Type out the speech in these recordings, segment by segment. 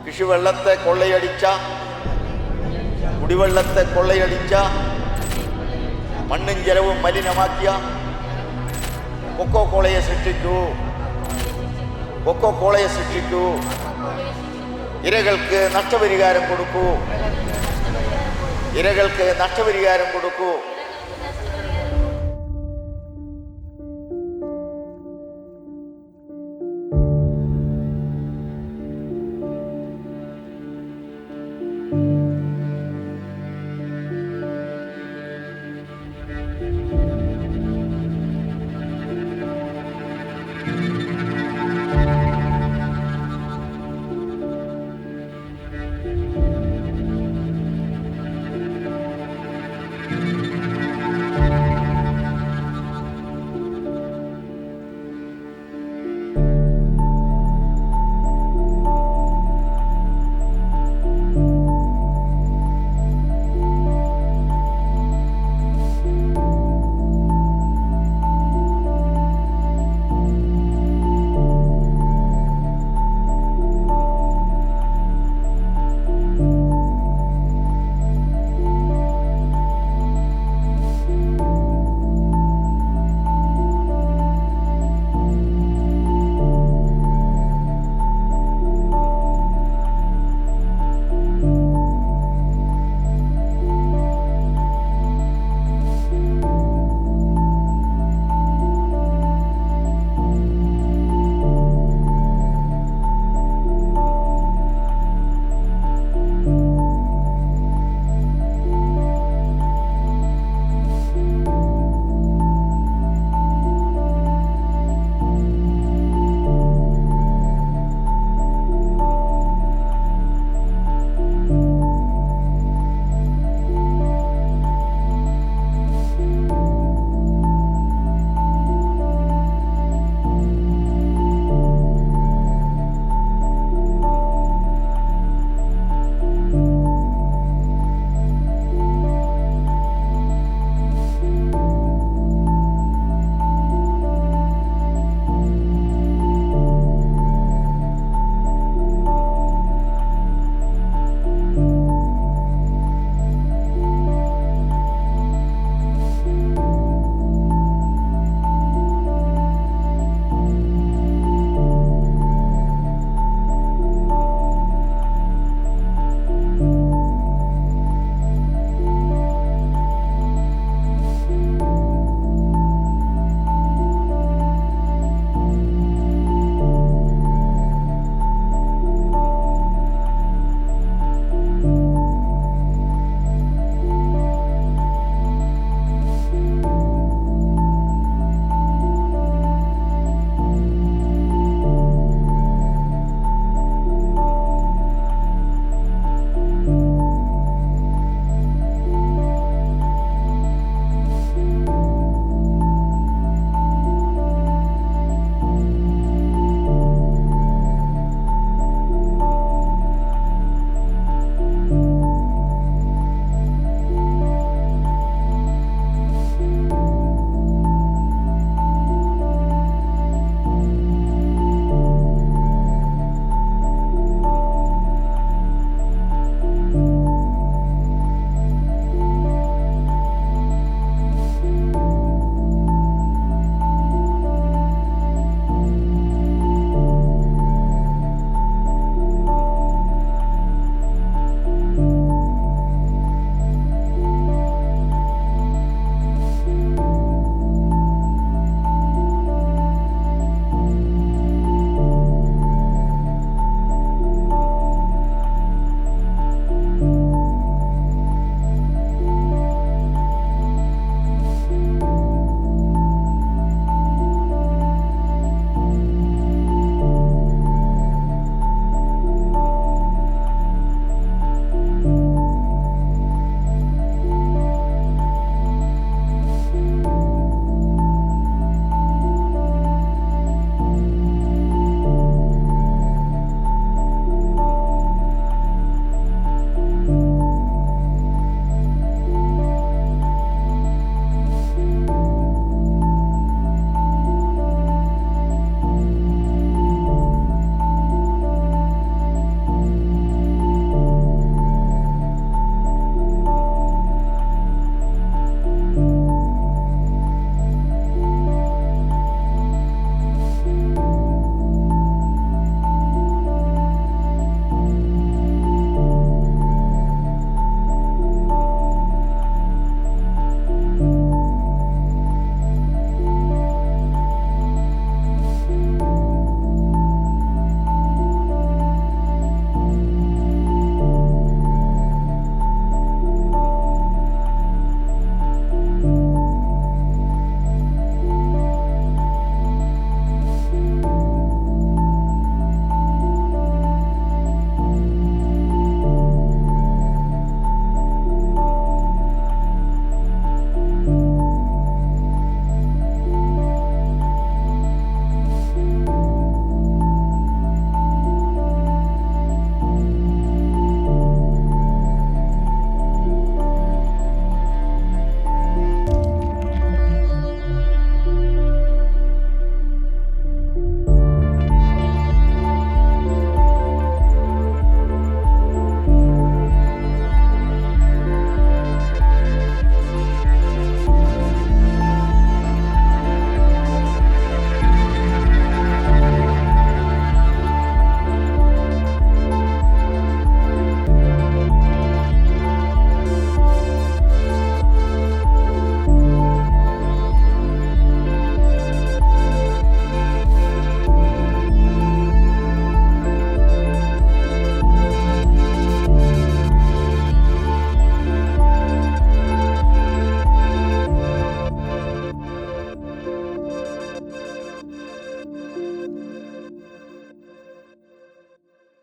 കൃഷിവെള്ളത്തെ കൊള്ളയടിച്ച, കുടിവെള്ളത്തെ കൊള്ളയടിച്ച, മണ്ണും ജലവും മലിനമാക്കിയ cocoa കോളയെ സൃഷ്ടിക്കൂ. Cocoa കോളയെ സൃഷ്ടിക്കൂ. ഇരകൾക്ക് നഷ്ടപരിഹാരം കൊടുക്കൂ. ഇരകൾക്ക് നഷ്ടപരിഹാരം കൊടുക്കൂ.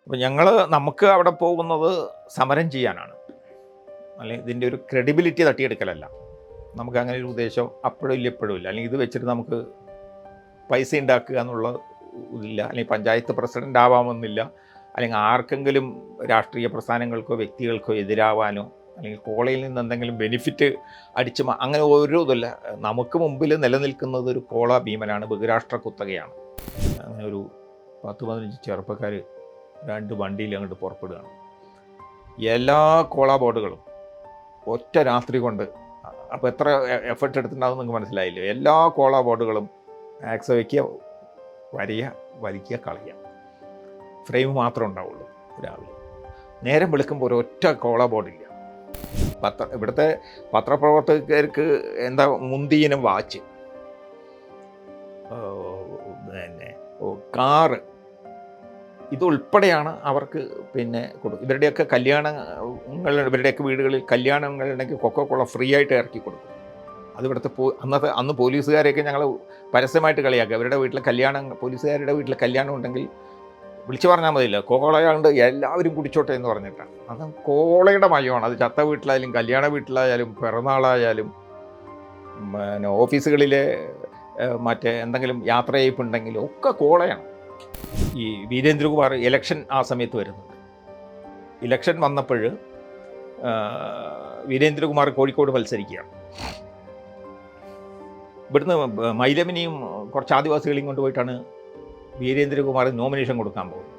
അപ്പോൾ നമുക്ക് അവിടെ പോകുന്നത് സമരം ചെയ്യാനാണ്, അല്ലെങ്കിൽ ഇതിൻ്റെ ഒരു ക്രെഡിബിലിറ്റി തട്ടിയെടുക്കലല്ല. നമുക്ക് അങ്ങനെ ഒരു ഉദ്ദേശം അപ്പോഴും ഇല്ല എപ്പോഴും ഇല്ല. അല്ലെങ്കിൽ ഇത് വെച്ചിട്ട് നമുക്ക് പൈസ ഉണ്ടാക്കുക എന്നുള്ള ഇതില്ല, അല്ലെങ്കിൽ പഞ്ചായത്ത് പ്രസിഡൻ്റ് ആവാമെന്നില്ല, അല്ലെങ്കിൽ ആർക്കെങ്കിലും രാഷ്ട്രീയ പ്രസ്ഥാനങ്ങൾക്കോ വ്യക്തികൾക്കോ എതിരാവാനോ, അല്ലെങ്കിൽ കോളേജിൽ നിന്ന് എന്തെങ്കിലും ബെനിഫിറ്റ് അങ്ങനെ ഓരോ ഇതില്ല. നമുക്ക് മുമ്പിൽ നിലനിൽക്കുന്നത് ഒരു കോള ഭീമനാണ്, ബഹുരാഷ്ട്ര കുത്തകയാണ്. അങ്ങനെ ഒരു 10-15 ചെറുപ്പക്കാർ 2 വണ്ടിയിൽ അങ്ങോട്ട് പുറപ്പെടുകയാണ്. എല്ലാ കോള ബോർഡുകളും ഒറ്റ രാത്രി കൊണ്ട്, അപ്പോൾ എത്ര എഫർട്ട് എടുത്തിട്ടുണ്ടാവും നിങ്ങൾക്ക് മനസ്സിലായില്ലേ. എല്ലാ കോള ബോർഡുകളും ആക്സ് വയ്ക്കുക, വരയുക, വലിക്കുക, കളയുക. ഫ്രെയിം മാത്രമേ ഉണ്ടാവുള്ളൂ. രാവിലെ നേരം വെളുക്കുമ്പോൾ ഒരൊറ്റ കോള ബോർഡില്ല. ഇവിടുത്തെ പത്രപ്രവർത്തകർക്ക് എന്താ മുന്തിയിനം വാച്ച്, പിന്നെ കാറ്, ഇതുൾപ്പെടെയാണ് അവർക്ക് പിന്നെ കൊടുക്കും. ഇവരുടെയൊക്കെ ഇവരുടെയൊക്കെ വീടുകളിൽ കല്യാണങ്ങളുണ്ടെങ്കിൽ കൊക്കോകോള ഫ്രീ ആയിട്ട് ഇറക്കി കൊടുക്കും. അത് ഇവിടുത്തെ അന്ന് പോലീസുകാരെയൊക്കെ ഞങ്ങൾ പരസ്യമായിട്ട് കളിയാക്കുക. അവരുടെ വീട്ടിലെ പോലീസുകാരുടെ വീട്ടിലെ കല്യാണം ഉണ്ടെങ്കിൽ വിളിച്ചു പറഞ്ഞാൽ മതിയില്ല, കോളയുണ്ട് എല്ലാവരും കുടിച്ചോട്ടെ എന്ന് പറഞ്ഞിട്ടാണ്. അത് കോളയുടെ മയമാണ്. അത് ചത്ത വീട്ടിലായാലും കല്യാണ വീട്ടിലായാലും പിറന്നാളായാലും പിന്നെ ഓഫീസുകളിലെ മറ്റേ എന്തെങ്കിലും യാത്രയയപ്പുണ്ടെങ്കിലും ഒക്കെ കോളയാണ്. ഈ വീരേന്ദ്രകുമാർ ഇലക്ഷൻ ആ സമയത്ത് വരുന്നുണ്ട്. ഇലക്ഷൻ വന്നപ്പോൾ വീരേന്ദ്രകുമാർ കോഴിക്കോട് മത്സരിക്കുകയാണ്. ഇവിടുന്ന് മൈലമിനെയും കുറച്ച് ആദിവാസികളെയും കൊണ്ടുപോയിട്ടാണ് വീരേന്ദ്രകുമാർ നോമിനേഷൻ കൊടുക്കാൻ പോകുന്നത്.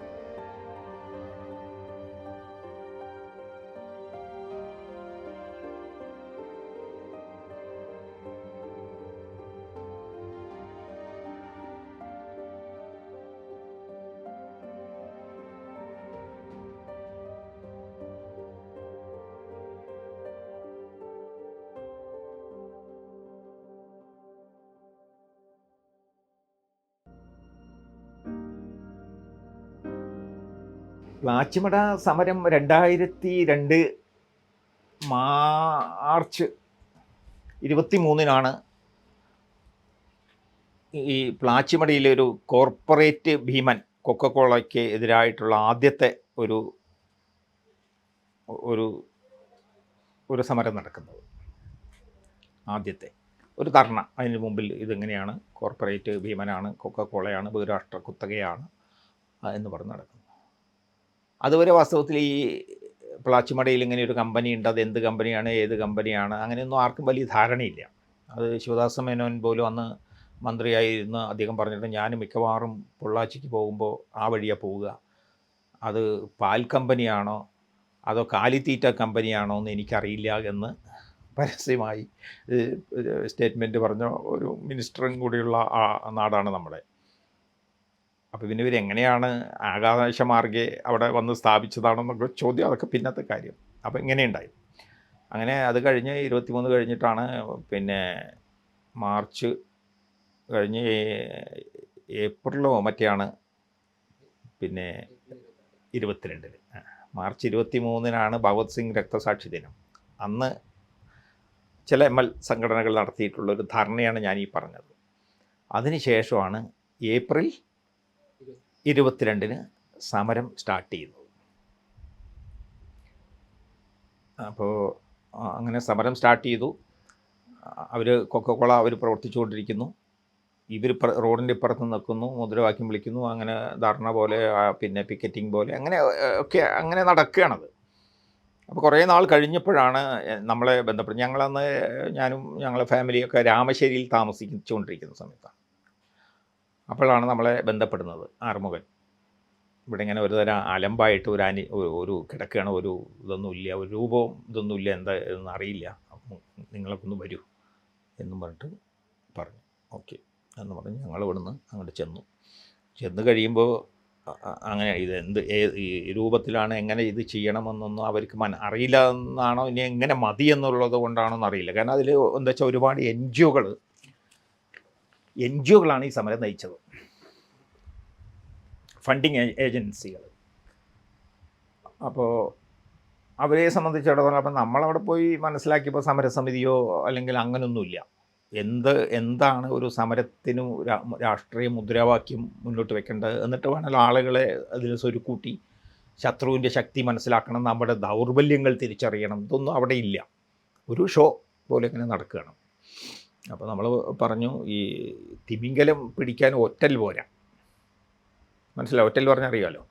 പ്ലാച്ചിമട സമരം 2002 മാർച്ച് 23-നാണ് ഈ പ്ലാച്ചിമടയിലെ ഒരു കോർപ്പറേറ്റ് ഭീമൻ കൊക്കക്കോളയ്ക്ക് എതിരായിട്ടുള്ള ആദ്യത്തെ ഒരു ഒരു ഒരു സമരം നടക്കുന്നത്. ആദ്യത്തെ ഒരു ധർണ. അതിന് മുമ്പിൽ ഇതെങ്ങനെയാണ്, കോർപ്പറേറ്റ് ഭീമനാണ്, കൊക്കക്കോളയാണ്, ബഹുരാഷ്ട്ര കുത്തകയാണ് എന്ന് പറഞ്ഞ് നടക്കുന്നത്. അതുവരെ വാസ്തവത്തിൽ ഈ പ്ലാച്ചിമടയിൽ ഇങ്ങനെ ഒരു കമ്പനി ഉണ്ട്, അത് എന്ത് കമ്പനിയാണ്, ഏത് കമ്പനിയാണ്, അങ്ങനെയൊന്നും ആർക്കും വലിയ ധാരണയില്ല. അത് ശിവദാസ മേനോൻ പോലും അന്ന് മന്ത്രിയായിരുന്ന അദ്ദേഹം പറഞ്ഞിട്ട്, ഞാൻ മിക്കവാറും പൊള്ളാച്ചിക്ക് പോകുമ്പോൾ ആ വഴിയാണ് പോവുക, അത് പാൽ കമ്പനിയാണോ അതോ കാലിത്തീറ്റ കമ്പനിയാണോ എന്ന് എനിക്കറിയില്ല എന്ന് പരസ്യമായി സ്റ്റേറ്റ്മെൻറ്റ് പറഞ്ഞ ഒരു മിനിസ്റ്ററും കൂടിയുള്ള നാടാണ് നമ്മുടെ. അപ്പോൾ പിന്നെ ഇവരെങ്ങനെയാണ് ആകാശമാർഗ്ഗെ അവിടെ വന്ന് സ്ഥാപിച്ചതാണെന്നൊക്കെ ചോദ്യം, അതൊക്കെ പിന്നത്തെ കാര്യം. അപ്പോൾ ഇങ്ങനെയുണ്ടായി. അങ്ങനെ അത് കഴിഞ്ഞ് 23 കഴിഞ്ഞിട്ടാണ് പിന്നെ മാർച്ച് കഴിഞ്ഞ് ഏപ്രിലോ മറ്റെയാണ് പിന്നെ 22-ന് മാർച്ച് 23-നാണ് ഭഗത് സിംഗ് രക്തസാക്ഷി ദിനം. അന്ന് ചില ML സംഘടനകൾ നടത്തിയിട്ടുള്ളൊരു ധർണയാണ് ഞാനീ പറഞ്ഞത്. അതിനുശേഷമാണ് ഏപ്രിൽ 22-ന് സമരം സ്റ്റാർട്ട് ചെയ്യുന്നത്. അപ്പോൾ അങ്ങനെ സമരം സ്റ്റാർട്ട് ചെയ്തു. അവർ കൊക്കക്കോള പ്രവർത്തിച്ചുകൊണ്ടിരിക്കുന്നു. ഇവർ റോഡിൻ്റെ ഇപ്പുറത്ത് നിൽക്കുന്നു, മുദ്രാവാക്യം വിളിക്കുന്നു. അങ്ങനെ ധർണ പോലെ പിന്നെ പിക്കറ്റിംഗ് പോലെ അങ്ങനെ നടക്കുകയാണത്. അപ്പോൾ കുറേ നാൾ കഴിഞ്ഞപ്പോഴാണ് നമ്മളെ ബന്ധപ്പെടുന്നത്. ഞങ്ങളന്ന് ഞാനും ഞങ്ങളെ ഫാമിലിയൊക്കെ രാമശ്ശേരിയിൽ താമസിച്ചുകൊണ്ടിരിക്കുന്ന സമയത്താണ്. അപ്പോഴാണ് നമ്മളെ ബന്ധപ്പെടുന്നത് ആറുമുഖൻ. ഇവിടെ ഇങ്ങനെ ഒരു തരം അലമ്പായിട്ട് ഒരു കിടക്കുകയാണ്, ഒരു ഇതൊന്നുമില്ല, ഒരു രൂപവും ഇതൊന്നുമില്ല, എന്താ എന്ന് അറിയില്ല, നിങ്ങളൊക്കെ ഒന്ന് വരൂ എന്നും പറഞ്ഞിട്ട് പറഞ്ഞു. ഓക്കെ എന്ന് പറഞ്ഞ് ഞങ്ങൾ ഇവിടുന്ന് അങ്ങോട്ട് ചെന്ന് കഴിയുമ്പോൾ അങ്ങനെ ഈ രൂപത്തിലാണ്, എങ്ങനെ ഇത് ചെയ്യണമെന്നൊന്നും അവർക്ക് അറിയില്ല എന്നാണോ, ഇനി എങ്ങനെ മതി എന്നുള്ളത് കൊണ്ടാണോ എന്നറിയില്ല. കാരണം അതിൽ എന്താ വെച്ചാൽ ഒരുപാട് എൻ ജി ഒകളാണ് ഈ സമരം നയിച്ചത്, ഫണ്ടിങ് ഏജൻസികൾ. അപ്പോൾ അവരെ സംബന്ധിച്ചിടത്തോളം അപ്പം നമ്മളവിടെ പോയി മനസ്സിലാക്കിയപ്പോൾ സമരസമിതിയോ അല്ലെങ്കിൽ അങ്ങനെയൊന്നുമില്ല. എന്താണ് ഒരു സമരത്തിന് രാഷ്ട്രീയ മുദ്രാവാക്യം മുന്നോട്ട് വെക്കേണ്ടത്, എന്നിട്ട് വേണമല്ലോ ആളുകളെ അതിൽ സ്വരുക്കൂട്ടി ശത്രുവിൻ്റെ ശക്തി മനസ്സിലാക്കണം, നമ്മുടെ ദൗർബല്യങ്ങൾ തിരിച്ചറിയണം, ഇതൊന്നും അവിടെ ഇല്ല. ഒരു ഷോ പോലെ ഇങ്ങനെ നടക്കുകയാണ്. അപ്പോൾ നമ്മൾ പറഞ്ഞു ഈ തിമിംഗലം പിടിക്കാൻ ഒറ്റൽ പോരാ, മനസ്സിലാവും, ഒറ്റൽ പറഞ്ഞാൽ അറിയാമല്ലോ,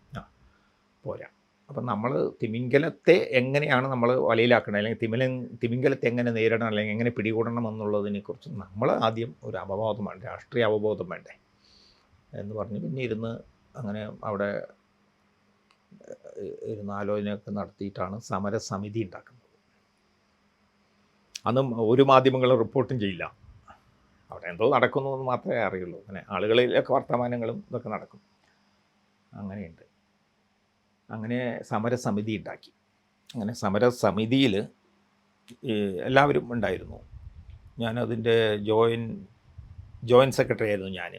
പോരാ. അപ്പം നമ്മൾ തിമിംഗലത്തെ എങ്ങനെയാണ് നമ്മൾ വലയിലാക്കണം, അല്ലെങ്കിൽ തിമിംഗലത്തെ എങ്ങനെ നേരിടണം, അല്ലെങ്കിൽ എങ്ങനെ പിടികൂടണം എന്നുള്ളതിനെക്കുറിച്ച് നമ്മൾ ആദ്യം ഒരു അവബോധം വേണ്ടേ, രാഷ്ട്രീയ അവബോധം വേണ്ടേ എന്ന് പറഞ്ഞ് പിന്നെ ഇരുന്ന് അങ്ങനെ അവിടെ ഇരുന്ന് ആലോചനയൊക്കെ നടത്തിയിട്ടാണ് സമരസമിതി ഉണ്ടാക്കുന്നത്. അന്നും ഒരു മാധ്യമങ്ങളും റിപ്പോർട്ടും ചെയ്യില്ല, അവിടെ എന്തോ നടക്കുന്നു എന്ന് മാത്രമേ അറിയുള്ളൂ. അങ്ങനെ ആളുകളിലൊക്കെ വർത്തമാനങ്ങളും ഇതൊക്കെ നടക്കും. അങ്ങനെയുണ്ട്. അങ്ങനെ സമരസമിതി ഉണ്ടാക്കി. അങ്ങനെ സമരസമിതിയിൽ എല്ലാവരും ഉണ്ടായിരുന്നു. ഞാനതിൻ്റെ ജോയിൻറ്റ് സെക്രട്ടറി ആയിരുന്നു. ഞാൻ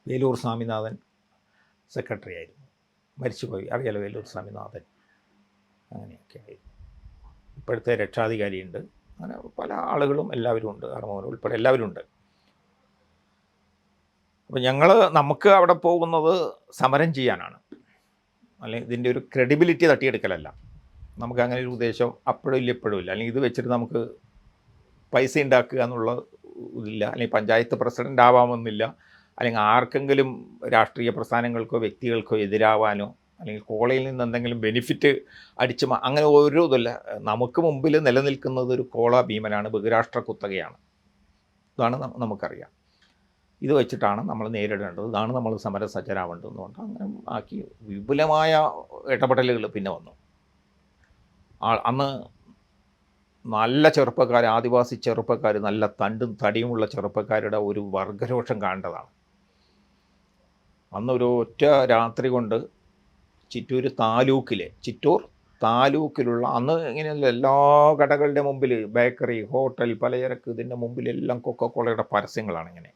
വേലൂർ സ്വാമിനാഥൻ സെക്രട്ടറി ആയിരുന്നു, മരിച്ചുപോയി, അറിയാലോ വേലൂർ സ്വാമിനാഥൻ. അങ്ങനെയൊക്കെ ആയിരുന്നു. ഇപ്പോഴത്തെ രക്ഷാധികാരിയുണ്ട്. അങ്ങനെ പല ആളുകളും എല്ലാവരും ഉണ്ട്, ആർമോഹൻ ഉൾപ്പെടെ എല്ലാവരും ഉണ്ട്. അപ്പോൾ നമുക്ക് അവിടെ പോകുന്നത് സമരം ചെയ്യാനാണ്, അല്ലെങ്കിൽ ഇതിൻ്റെ ഒരു ക്രെഡിബിലിറ്റി തട്ടിയെടുക്കലല്ല. നമുക്ക് അങ്ങനെ ഒരു ഉദ്ദേശം അപ്പോഴും ഇല്ല, ഇപ്പോഴും ഇല്ല. അല്ലെങ്കിൽ ഇത് വെച്ചിട്ട് നമുക്ക് പൈസ ഉണ്ടാക്കുക എന്നുള്ള ഇതില്ല, അല്ലെങ്കിൽ പഞ്ചായത്ത് പ്രസിഡൻ്റ് ആവാമെന്നില്ല, അല്ലെങ്കിൽ ആർക്കെങ്കിലും രാഷ്ട്രീയ പ്രസ്ഥാനങ്ങൾക്കോ വ്യക്തികൾക്കോ എതിരാവാനോ, അല്ലെങ്കിൽ കോളയിൽ നിന്ന് എന്തെങ്കിലും ബെനിഫിറ്റ് അടിച്ച് അങ്ങനെ ഓരോ ഇതല്ല. നമുക്ക് മുമ്പിൽ നിലനിൽക്കുന്നത് ഒരു കോള ഭീമനാണ്, ബഹുരാഷ്ട്ര കുത്തകയാണ്. ഇതാണ് നമുക്കറിയാം. ഇത് വെച്ചിട്ടാണ് നമ്മൾ നേരിടേണ്ടത്, ഇതാണ് നമ്മൾ സമരസജ്ജരാവേണ്ടതെന്നുകൊണ്ട് അങ്ങനെ ആക്കി. വിപുലമായ ഇടപെടലുകൾ പിന്നെ വന്നു. അന്ന് നല്ല ചെറുപ്പക്കാർ, ആദിവാസി ചെറുപ്പക്കാർ, നല്ല തടിയുമുള്ള ചെറുപ്പക്കാരുടെ ഒരു വർഗരോഷം കാണേണ്ടതാണ്. അന്നൊരു ഒറ്റ രാത്രി കൊണ്ട് ചിറ്റൂർ താലൂക്കിലുള്ള അന്ന് ഇങ്ങനെയല്ല, എല്ലാ കടകളുടെ മുമ്പിൽ ബേക്കറി, ഹോട്ടൽ, പലചരക്ക്, ഇതിൻ്റെ മുമ്പിലെല്ലാം കൊക്കക്കോളയുടെ പരസ്യങ്ങളാണ്. ഇങ്ങനെ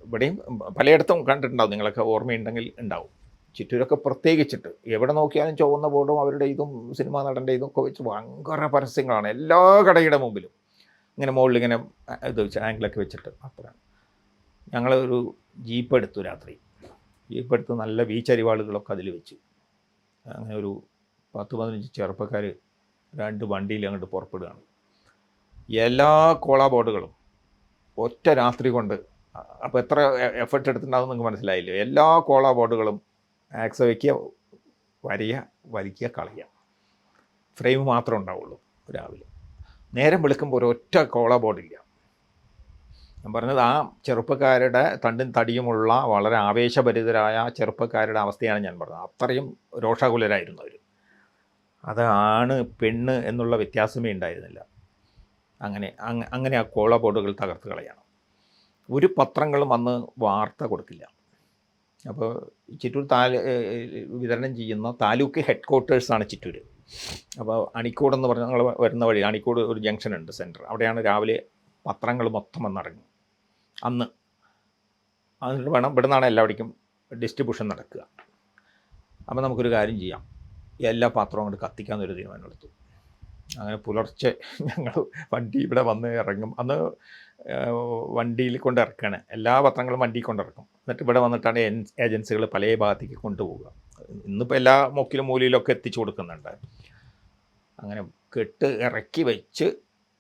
ഇവിടെയും പലയിടത്തും കണ്ടിട്ടുണ്ടാവും, നിങ്ങളൊക്കെ ഓർമ്മയുണ്ടെങ്കിൽ ഉണ്ടാവും. ചിറ്റൂരൊക്കെ പ്രത്യേകിച്ചിട്ട് എവിടെ നോക്കിയാലും ചുവന്ന ബോർഡും അവരുടെ ഇതും സിനിമാ നടൻ്റെ ഇതൊക്കെ വെച്ച് ഭയങ്കര പരസ്യങ്ങളാണ് എല്ലാ കടയുടെ മുമ്പിലും. ഇങ്ങനെ മുകളിൽ ഇങ്ങനെ ഇത് വെച്ച് ആംഗിളൊക്കെ വെച്ചിട്ട്. അത്ര ഞങ്ങളൊരു ജീപ്പ് എടുത്തു, രാത്രി ജീപ്പ് എടുത്ത് നല്ല ബീച്ചരിവാളുകളൊക്കെ അതിൽ വെച്ച്. അങ്ങനെ ഒരു 10-15 ചെറുപ്പക്കാർ 2 വണ്ടിയിൽ അങ്ങോട്ട് പുറപ്പെടുകയാണ്. എല്ലാ കോള ബോർഡുകളും ഒറ്റ രാത്രി കൊണ്ട്, അപ്പോൾ എത്ര എഫർട്ട് എടുത്തിട്ടുണ്ടാവും നിങ്ങൾക്ക് മനസ്സിലായില്ലേ. എല്ലാ കോള ബോർഡുകളും ആക്സ് വയ്ക്കുക, വലിക്കുക, കളയുക. ഫ്രെയിം മാത്രമേ ഉണ്ടാവുള്ളൂ. രാവിലെ നേരം വെളുക്കുമ്പോൾ ഒരൊറ്റ കോള ബോർഡില്ല. ഞാൻ പറഞ്ഞത് ആ ചെറുപ്പക്കാരുടെ തടിയുമുള്ള വളരെ ആവേശഭരിതരായ ചെറുപ്പക്കാരുടെ അവസ്ഥയാണ് ഞാൻ പറഞ്ഞത്. അത്രയും രോഷാകുലരായിരുന്നു അവർ. അത് ആണ് പെണ്ണ് എന്നുള്ള വ്യത്യാസമേ ഉണ്ടായിരുന്നില്ല. അങ്ങനെ ആ കോള ബോർഡുകൾ തകർത്ത് കളയണം. ഒരു പത്രങ്ങളും അന്ന് വാർത്ത കൊടുക്കില്ല. അപ്പോൾ ചിറ്റൂർ വിതരണം ചെയ്യുന്ന താലൂക്ക് ഹെഡ് ക്വാർട്ടേഴ്സാണ് ചിറ്റൂർ. അപ്പോൾ അണിക്കോടെന്ന് പറഞ്ഞാൽ ഞങ്ങൾ വരുന്ന വഴി അണിക്കോട് ഒരു ജംഗ്ഷൻ ഉണ്ട്, സെൻറ്റർ. അവിടെയാണ് രാവിലെ പത്രങ്ങൾ മൊത്തം വന്നിറങ്ങും അന്ന്. അതിന് വേണം ഇവിടെ നിന്നാണ് എല്ലാവിടേക്കും ഡിസ്ട്രിബ്യൂഷൻ നടക്കുക. അപ്പോൾ നമുക്കൊരു കാര്യം ചെയ്യാം, എല്ലാ പാത്രവും കൊണ്ട് കത്തിക്കാമെന്നൊരു തീരുമാനമെടുത്തു. അങ്ങനെ പുലർച്ചെ ഞങ്ങൾ വണ്ടി ഇവിടെ വന്ന് ഇറങ്ങും. അന്ന് വണ്ടിയിൽ കൊണ്ട് ഇറക്കുകയാണ്, എല്ലാ പത്രങ്ങളും വണ്ടിയിൽ കൊണ്ടിറക്കും. എന്നിട്ട് ഇവിടെ വന്നിട്ടാണ് ഏജൻസികൾ പല ഭാഗത്തേക്ക് കൊണ്ടുപോവുക. ഇന്നിപ്പോൾ എല്ലാ മുക്കിലും മൂലയിലൊക്കെ എത്തിച്ചു കൊടുക്കുന്നുണ്ട്. അങ്ങനെ കെട്ട് ഇറക്കി വെച്ച്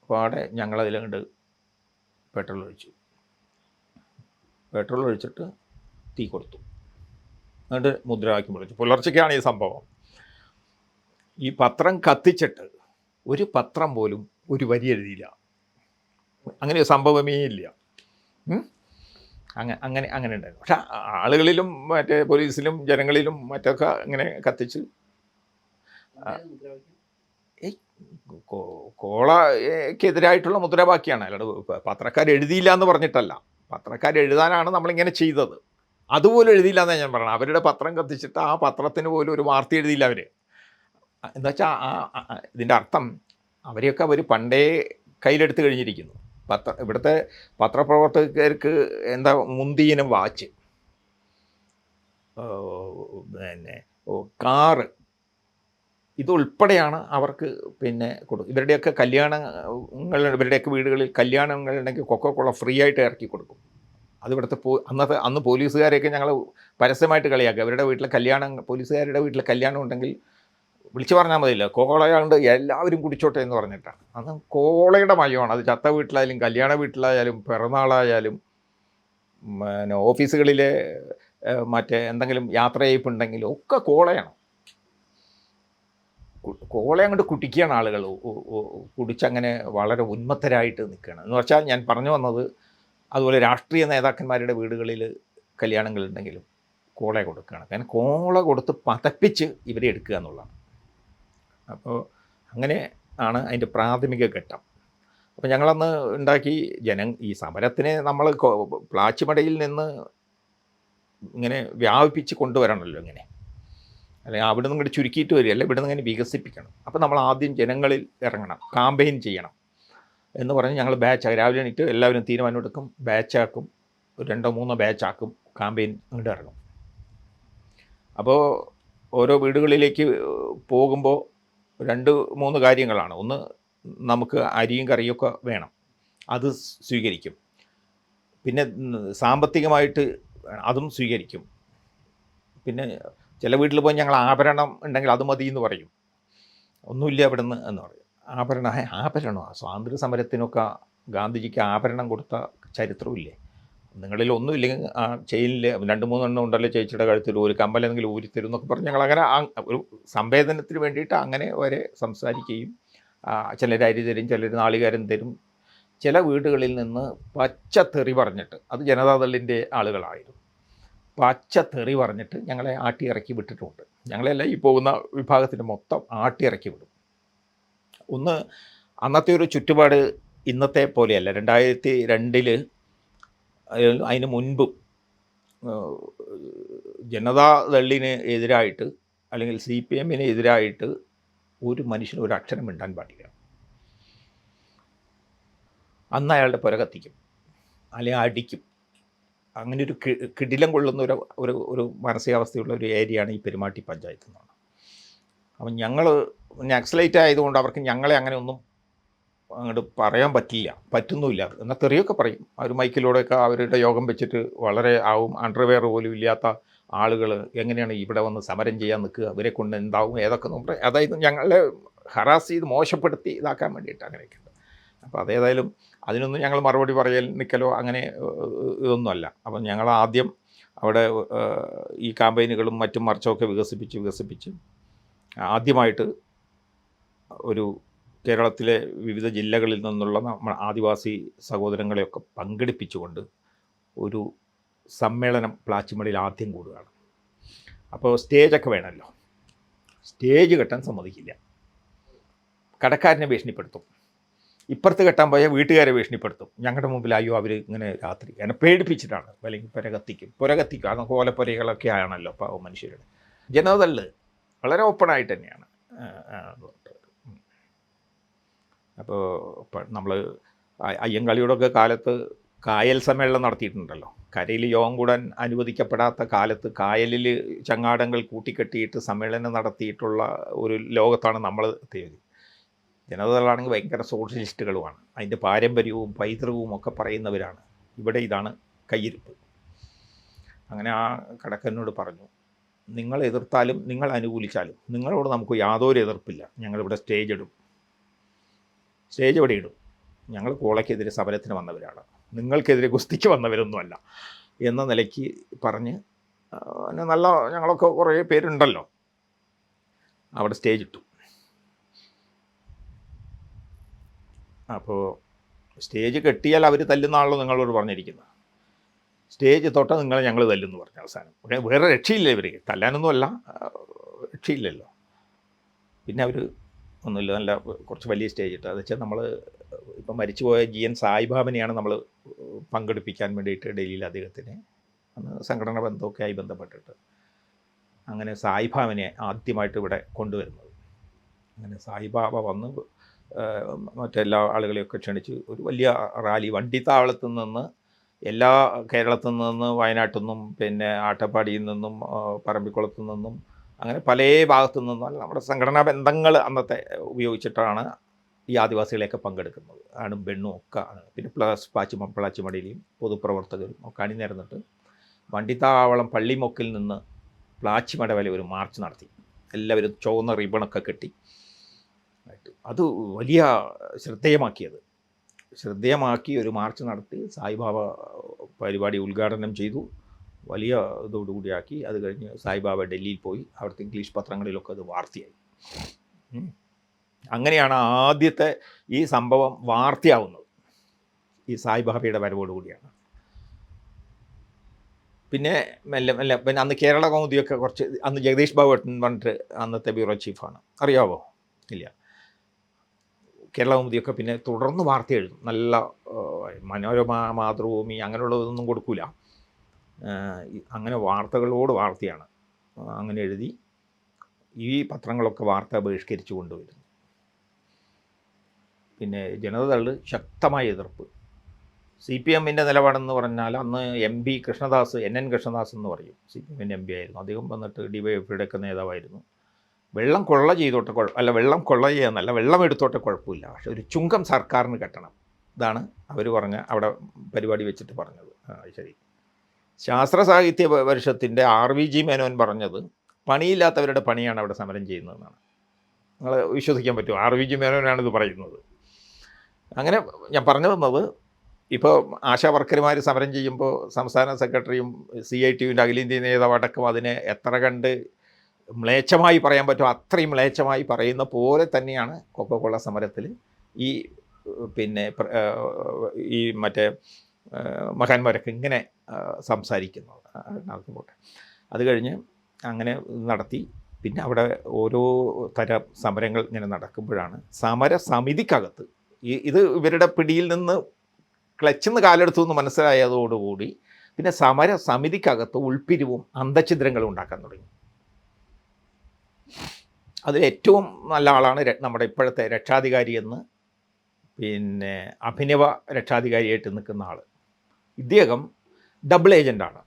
പാടെ ഞങ്ങളതിലുണ്ട് പെട്രോൾ ഒഴിച്ചിട്ട് തീ കൊടുത്തു. എന്നിട്ട് മുദ്രാവാക്യം വിളിച്ചു. പുലർച്ചയ്ക്കാണ് ഈ സംഭവം. ഈ പത്രം കത്തിച്ചിട്ട് ഒരു പത്രം പോലും ഒരു വരി എഴുതിയില്ല. അങ്ങനെ ഒരു സംഭവമേ ഇല്ല. അങ്ങനെ ഉണ്ടായിരുന്നു. പക്ഷെ ആളുകളിലും മറ്റേ പോലീസിലും ജനങ്ങളിലും മറ്റൊക്കെ ഇങ്ങനെ കത്തിച്ച് കോളയ്ക്കെതിരായിട്ടുള്ള മുദ്രാവാക്യമാണ്. അല്ലാണ്ട് പത്രക്കാർ എഴുതിയില്ല എന്ന് പറഞ്ഞിട്ടല്ല. പത്രക്കാർ എഴുതാനാണ് നമ്മളിങ്ങനെ ചെയ്തത്. അതുപോലും എഴുതിയില്ല എന്നാണ് ഞാൻ പറഞ്ഞത്. അവരുടെ പത്രം കത്തിച്ചിട്ട് ആ പത്രത്തിന് പോലും ഒരു വാർത്ത എഴുതിയില്ല അവർ. എന്താ വെച്ചാൽ ഇതിൻ്റെ അർത്ഥം അവരെയൊക്കെ അവർ പണ്ടേ കയ്യിലെടുത്ത് കഴിഞ്ഞിരിക്കുന്നു. ഇവിടുത്തെ പത്രപ്രവർത്തകർക്ക് എന്താ മുന്തിയിനം വാച്ച്, പിന്നെ കാറ്, ഇതുൾപ്പെടെയാണ് അവർക്ക് പിന്നെ ഇവരുടെയൊക്കെ ഇവരുടെയൊക്കെ വീടുകളിൽ കല്യാണങ്ങളുണ്ടെങ്കിൽ കൊക്കോക്കോള ഫ്രീ ആയിട്ട് ഇറക്കി കൊടുക്കും. അത് ഇവിടുത്തെ അന്ന് പോലീസുകാരെയൊക്കെ ഞങ്ങൾ പരസ്യമായിട്ട് കളിയാക്കുക. അവരുടെ വീട്ടിലെ കല്യാണം, പോലീസുകാരുടെ വീട്ടിലെ കല്യാണം ഉണ്ടെങ്കിൽ വിളിച്ചു പറഞ്ഞാൽ മതിയില്ല, കോളയാണ്ട് എല്ലാവരും കുടിച്ചോട്ടെ എന്ന് പറഞ്ഞിട്ടാണ്. അന്ന് കോളയുടെ മയമാണ്. അത് ചത്ത വീട്ടിലായാലും കല്യാണ വീട്ടിലായാലും പിറന്നാളായാലും പിന്നെ ഓഫീസുകളിലെ മറ്റേ എന്തെങ്കിലും യാത്രയയപ്പുണ്ടെങ്കിലും ഒക്കെ കോളയാണ്. കോള അങ്ങോട്ട് കുടിക്കുകയാണ് ആളുകൾ. കുടിച്ചങ്ങനെ വളരെ ഉന്മത്തരായിട്ട് നിൽക്കുകയാണ്. എന്ന് വെച്ചാൽ ഞാൻ പറഞ്ഞു വന്നത്, അതുപോലെ രാഷ്ട്രീയ നേതാക്കന്മാരുടെ വീടുകളിൽ കല്യാണങ്ങളുണ്ടെങ്കിലും കോള കൊടുക്കുകയാണ്. കാരണം കോള കൊടുത്ത് പതപ്പിച്ച് ഇവരെ എടുക്കുക എന്നുള്ളതാണ്. അപ്പോൾ അങ്ങനെ ആണ് അതിൻ്റെ പ്രാഥമിക ഘട്ടം. അപ്പോൾ ഞങ്ങളന്ന് ഉണ്ടാക്കി ഈ സമരത്തിനെ നമ്മൾ പ്ലാച്ചിമടയിൽ നിന്ന് ഇങ്ങനെ വ്യാപിപ്പിച്ച് കൊണ്ടുവരണമല്ലോ. ഇങ്ങനെ അല്ലെങ്കിൽ അവിടെ നിന്ന് ഇങ്ങോട്ട് ചുരുക്കിയിട്ട് വരികയല്ല, ഇവിടെ നിന്ന് ഇങ്ങനെ വികസിപ്പിക്കണം. അപ്പോൾ നമ്മൾ ആദ്യം ജനങ്ങളിൽ ഇറങ്ങണം, കാമ്പയിൻ ചെയ്യണം എന്ന് പറഞ്ഞ് ഞങ്ങൾ ബാച്ചാക്കി. രാവിലെ എണീറ്റ് എല്ലാവരും തീരുമാനം എടുക്കും, ബാച്ചാക്കും, 2-3 ബാച്ചാക്കും, കാമ്പയിൻ ഇങ്ങോട്ട് ഇറങ്ങും. അപ്പോൾ ഓരോ വീടുകളിലേക്ക് പോകുമ്പോൾ 2-3 കാര്യങ്ങളാണ്. ഒന്ന്, നമുക്ക് അരിയും കറിയൊക്കെ വേണം, അത് സ്വീകരിക്കും. പിന്നെ സാമ്പത്തികമായിട്ട് അതും സ്വീകരിക്കും. പിന്നെ ചില വീട്ടിൽ പോയി ഞങ്ങൾ ആഭരണം ഉണ്ടെങ്കിൽ അത് മതി എന്ന് പറയും. ഒന്നുമില്ല ഇവിടെ നിന്ന് എന്ന് പറയും. ആഭരണമോ? സ്വാതന്ത്ര്യ സമരത്തിനൊക്കെ ഗാന്ധിജിക്ക് ആഭരണം കൊടുത്ത ചരിത്രമില്ലേ? നിങ്ങളിൽ ഒന്നുമില്ലെങ്കിൽ ആ ചെയിനിൽ 2-3 എണ്ണം ഉണ്ടല്ലോ ചേച്ചിയുടെ കഴുത്തിൽ, ഒരു കമ്മലെങ്കിലും ഊരിത്തരും എന്നൊക്കെ പറഞ്ഞ് ഞങ്ങളങ്ങനെ ഒരു സംവേദനത്തിന് വേണ്ടിയിട്ട് അങ്ങനെ വരെ സംസാരിക്കുകയും, ചിലർ അരി തരും, ചിലർ നാളികേരം തരും. ചില വീടുകളിൽ നിന്ന് പച്ചത്തെറി പറഞ്ഞിട്ട്, അത് ജനതാദളിൻ്റെ ആളുകളായിരുന്നു, പച്ചത്തെറി പറഞ്ഞിട്ട് ഞങ്ങളെ ആട്ടിയിറക്കി വിട്ടിട്ടുണ്ട്. ഞങ്ങളെല്ലാം ഈ പോകുന്ന വിഭാഗത്തിൻ്റെ മൊത്തം ആട്ടിയിറക്കി വിടും. ഒന്ന്, അന്നത്തെ ഒരു ചുറ്റുപാട് ഇന്നത്തെ പോലെയല്ല. 2002 അതിന് മുൻപും ജനതാദളിന് എതിരായിട്ട് അല്ലെങ്കിൽ CPM-ന് എതിരായിട്ട് ഒരു മനുഷ്യന് ഒരു അക്ഷരം മിണ്ടാൻ പാടില്ല. അന്ന് അയാളുടെ പുര കത്തിക്കും, അല്ലെങ്കിൽ അടിക്കും. അങ്ങനെ ഒരു കിടിലം കൊള്ളുന്ന ഒരു മാനസികാവസ്ഥയുള്ള ഒരു ഏരിയയാണ് ഈ പെരുമാട്ടി പഞ്ചായത്ത് എന്നാണ്. അപ്പം ഞങ്ങൾ നക്സലൈറ്റ് ആയതുകൊണ്ട് അവർക്ക് ഞങ്ങളെ അങ്ങനെ ഒന്നും അങ്ങോട്ട് പറയാൻ പറ്റുന്നുമില്ല. എന്നാൽ തെറിയൊക്കെ പറയും. അവർ മൈക്കിലൂടെയൊക്കെ അവരുടെ യോഗം വെച്ചിട്ട് വളരെ അണ്ടർവെയർ പോലും ഇല്ലാത്ത ആളുകൾ എങ്ങനെയാണ് ഇവിടെ വന്ന് സമരം ചെയ്യാൻ നിൽക്കുക, അവരെ കൊണ്ട് എന്താവും ഏതൊക്കെ നമ്മൾ, അതായത് ഞങ്ങളെ ഹറാസ് ചെയ്ത് മോശപ്പെടുത്തി ഇതാക്കാൻ വേണ്ടിയിട്ട് അങ്ങനെയൊക്കെ ഉണ്ട്. അപ്പോൾ അതേതായാലും അതിനൊന്നും ഞങ്ങൾ മറുപടി പറയൽ നിൽക്കലോ അങ്ങനെ ഇതൊന്നുമല്ല. അപ്പം ഞങ്ങൾ ആദ്യം അവിടെ ഈ ക്യാമ്പയിനുകളും മറ്റും മറിച്ചൊക്കെ വികസിപ്പിച്ച് ആദ്യമായിട്ട് ഒരു കേരളത്തിലെ വിവിധ ജില്ലകളിൽ നിന്നുള്ള നമ്മൾ ആദിവാസി സഹോദരങ്ങളെയൊക്കെ പങ്കെടുപ്പിച്ചുകൊണ്ട് ഒരു സമ്മേളനം പ്ലാച്ചിമടയിൽ ആദ്യം കൂടുകയാണ്. അപ്പോൾ സ്റ്റേജൊക്കെ വേണമല്ലോ. സ്റ്റേജ് കെട്ടാൻ സമ്മതിക്കില്ല, കടക്കാരനെ ഭീഷണിപ്പെടുത്തും. ഇപ്പുറത്ത് കെട്ടാൻ പോയാൽ വീട്ടുകാരെ ഭീഷണിപ്പെടുത്തും. ഞങ്ങളുടെ മുമ്പിൽ അയ്യോ അവർ ഇങ്ങനെ രാത്രി എന്നെ പേടിപ്പിച്ചിട്ടാണ്, അല്ലെങ്കിൽ പുര കത്തിക്കും. കോലപ്പുരകളൊക്കെ ആണല്ലോ അപ്പോൾ മനുഷ്യരുടെ. ജനതകളിൽ വളരെ ഓപ്പണായിട്ട് തന്നെയാണ്. അപ്പോൾ നമ്മൾ അയ്യങ്കാളിയോടൊക്കെ കാലത്ത് കായൽ സമ്മേളനം നടത്തിയിട്ടുണ്ടല്ലോ. കരയിൽ യോഗം കൂടാൻ അനുവദിക്കപ്പെടാത്ത കാലത്ത് കായലിൽ ചങ്ങാടങ്ങൾ കൂട്ടിക്കെട്ടിയിട്ട് സമ്മേളനം നടത്തിയിട്ടുള്ള ഒരു ലോകത്താണ് നമ്മൾ എത്തിയത്. ജനതകളാണെങ്കിൽ ഭയങ്കര സോഷ്യലിസ്റ്റുകളുമാണ്, അതിൻ്റെ പാരമ്പര്യവും പൈതൃകവും ഒക്കെ പറയുന്നവരാണ്. ഇവിടെ ഇതാണ് കയ്യിരിപ്പ്. അങ്ങനെ ആ കടക്കനോട് പറഞ്ഞു, നിങ്ങൾ എതിർത്താലും നിങ്ങൾ അനുകൂലിച്ചാലും നിങ്ങളോട് നമുക്ക് യാതൊരു എതിർപ്പില്ല. ഞങ്ങളിവിടെ സ്റ്റേജ് ഇവിടെ ഇടും. ഞങ്ങൾ കോളയ്ക്കെതിരെ സമരത്തിന് വന്നവരാണ്, നിങ്ങൾക്കെതിരെ ഗുസ്തിക്ക് വന്നവരൊന്നുമല്ല എന്ന നിലയ്ക്ക് പറഞ്ഞ് നല്ല ഞങ്ങളൊക്കെ കുറേ പേരുണ്ടല്ലോ അവിടെ സ്റ്റേജ് ഇട്ടു. അപ്പോൾ സ്റ്റേജ് കെട്ടിയാൽ അവർ തല്ലുന്നാണല്ലോ നിങ്ങളോട് പറഞ്ഞിരിക്കുന്നത്. സ്റ്റേജ് തൊട്ടാൽ നിങ്ങളെ ഞങ്ങൾ തല്ലുമെന്ന് പറഞ്ഞു അവസാനം. വേറെ രക്ഷയില്ല, ഇവർ തല്ലാനൊന്നുമല്ല, രക്ഷയില്ലല്ലോ. പിന്നെ അവർ ഒന്നുമില്ല, നല്ല കുറച്ച് വലിയ സ്റ്റേജ് ഇട്ട്. അത് വെച്ചാൽ നമ്മൾ ഇപ്പം മരിച്ചുപോയ GN സായിബാബനെയാണ് നമ്മൾ പങ്കെടുപ്പിക്കാൻ വേണ്ടിയിട്ട് ഡൽഹിയിൽ അദ്ദേഹത്തിന് അന്ന് സംഘടന ബന്ധമൊക്കെ ആയി ബന്ധപ്പെട്ടിട്ട് അങ്ങനെ സായിബാബനെ ആദ്യമായിട്ട് ഇവിടെ കൊണ്ടുവരുന്നത്. അങ്ങനെ സായിബാബ വന്ന് മറ്റെല്ലാ ആളുകളെയൊക്കെ ക്ഷണിച്ച് ഒരു വലിയ റാലി വണ്ടിത്താവളത്തു നിന്ന് എല്ലാ കേരളത്തിൽ നിന്ന്, വയനാട്ടിൽ നിന്നും, പിന്നെ ആട്ടപ്പാടിയിൽ നിന്നും, പറമ്പിക്കുളത്തു നിന്നും, അങ്ങനെ പല ഭാഗത്തു നിന്നും നമ്മുടെ സംഘടനാ ബന്ധങ്ങൾ അന്നത്തെ ഉപയോഗിച്ചിട്ടാണ് ഈ ആദിവാസികളെയൊക്കെ പങ്കെടുക്കുന്നത്, ആണും പെണ്ണും ഒക്കെ ആണ്. പിന്നെ പ്ലാച്ചിമടയിലെയും പൊതുപ്രവർത്തകരും ഒക്കെ അണിനിരന്നിട്ട് വണ്ടിത്താവളം പള്ളിമൊക്കിൽ നിന്ന് പ്ലാച്ചിമട വരെ ഒരു മാർച്ച് നടത്തി. എല്ലാവരും ചുവന്ന റിബണൊക്കെ കെട്ടി അത് വലിയ ശ്രദ്ധേയമാക്കി ഒരു മാർച്ച് നടത്തി. സായിബാബ പരിപാടി ഉദ്ഘാടനം ചെയ്തു, വലിയ ഇതോടുകൂടിയാക്കി. അത് കഴിഞ്ഞ് സായിബാബ ഡൽഹിയിൽ പോയി, അവിടുത്തെ ഇംഗ്ലീഷ് പത്രങ്ങളിലൊക്കെ അത് വാർത്തയായി. അങ്ങനെയാണ് ആദ്യത്തെ ഈ സംഭവം വാർത്തയാവുന്നത്, ഈ സായിബാബയുടെ വരവോടുകൂടിയാണ്. പിന്നെ മെല്ലെ പിന്നെ അന്ന് കേരള കൗമുദിയൊക്കെ കുറച്ച്, അന്ന് ജഗദീഷ് ബാബു പറഞ്ഞിട്ട് അന്നത്തെ ബ്യൂറോ ചീഫാണ്, അറിയാവോ? ഇല്ല. കേരള കൗമുദിയൊക്കെ പിന്നെ തുടർന്ന് വാർത്ത എഴുതും. നല്ല മനോരമ, മാതൃഭൂമി അങ്ങനെയുള്ളതൊന്നും കൊടുക്കൂല. അങ്ങനെ വാർത്തയാണ്. അങ്ങനെ എഴുതി ഈ പത്രങ്ങളൊക്കെ വാർത്ത ബഹിഷ്കരിച്ചു കൊണ്ടുവരുന്നു. പിന്നെ ജനതാദൾ ശക്തമായ എതിർപ്പ്. CPM നിലപാടെന്ന് പറഞ്ഞാൽ അന്ന് MP കൃഷ്ണദാസ്, NN കൃഷ്ണദാസ് എന്ന് പറയും, CPM MP ആയിരുന്നു. അദ്ദേഹം വന്നിട്ട് DYFIയുടെ ഒക്കെ നേതാവായിരുന്നു. വെള്ളം കൊള്ള ചെയ്യാന്നല്ല, വെള്ളം എടുത്തോട്ടെ കുഴപ്പമില്ല, പക്ഷെ ഒരു ചുങ്കം സർക്കാരിന് കെട്ടണം. ഇതാണ് അവർ പറഞ്ഞ അവിടെ പരിപാടി വെച്ചിട്ട് പറഞ്ഞത്. ശരി. ശാസ്ത്ര സാഹിത്യ പരിഷത്തിൻ്റെ RVG മേനോൻ പറഞ്ഞത് പണിയില്ലാത്തവരുടെ പണിയാണ് അവിടെ സമരം ചെയ്യുന്നതെന്നാണ്. നിങ്ങൾ വിശ്വസിക്കാൻ പറ്റുമോ? RVG മേനോനാണിത് പറയുന്നത്. അങ്ങനെ ഞാൻ പറഞ്ഞു വന്നത്, ഇപ്പോൾ ആശാ വർക്കർമാർ സമരം ചെയ്യുമ്പോൾ സംസ്ഥാന സെക്രട്ടറിയും CITUവിൻ്റെ അഖിലേന്ത്യാ നേതാവ് അടക്കം അതിനെ എത്ര കണ്ട് മ്ലേച്ഛമായി പറയാൻ പറ്റുമോ അത്രയും മ്ലേച്ഛമായി പറയുന്ന പോലെ തന്നെയാണ് കൊക്കോകോള സമരത്തിൽ ഈ പിന്നെ ഈ മറ്റേ മഹാന്മാരൊക്കെ ഇങ്ങനെ സംസാരിക്കുന്നത്. നടത്തിപ്പോട്ടെ. അത് കഴിഞ്ഞ് അങ്ങനെ നടത്തി. പിന്നെ അവിടെ ഓരോ തരം സമരങ്ങൾ ഇങ്ങനെ നടക്കുമ്പോഴാണ് സമരസമിതിക്കകത്ത് ഇത് ഇവരുടെ പിടിയിൽ നിന്ന് ക്ലച്ചിന്ന് കാലെടുത്തു എന്ന് മനസ്സിലായതോടുകൂടി പിന്നെ സമരസമിതിക്കകത്ത് ഉൾപ്പിരിവും അന്തഛിദ്രങ്ങളും ഉണ്ടാക്കാൻ തുടങ്ങി. അതിലേറ്റവും നല്ല ആളാണ് നമ്മുടെ ഇപ്പോഴത്തെ രക്ഷാധികാരി എന്ന്, പിന്നെ അഭിനവ രക്ഷാധികാരിയായിട്ട് നിൽക്കുന്ന ആൾ. ഇദ്ദേഹം ഡബിൾ ഏജൻ്റാണ്.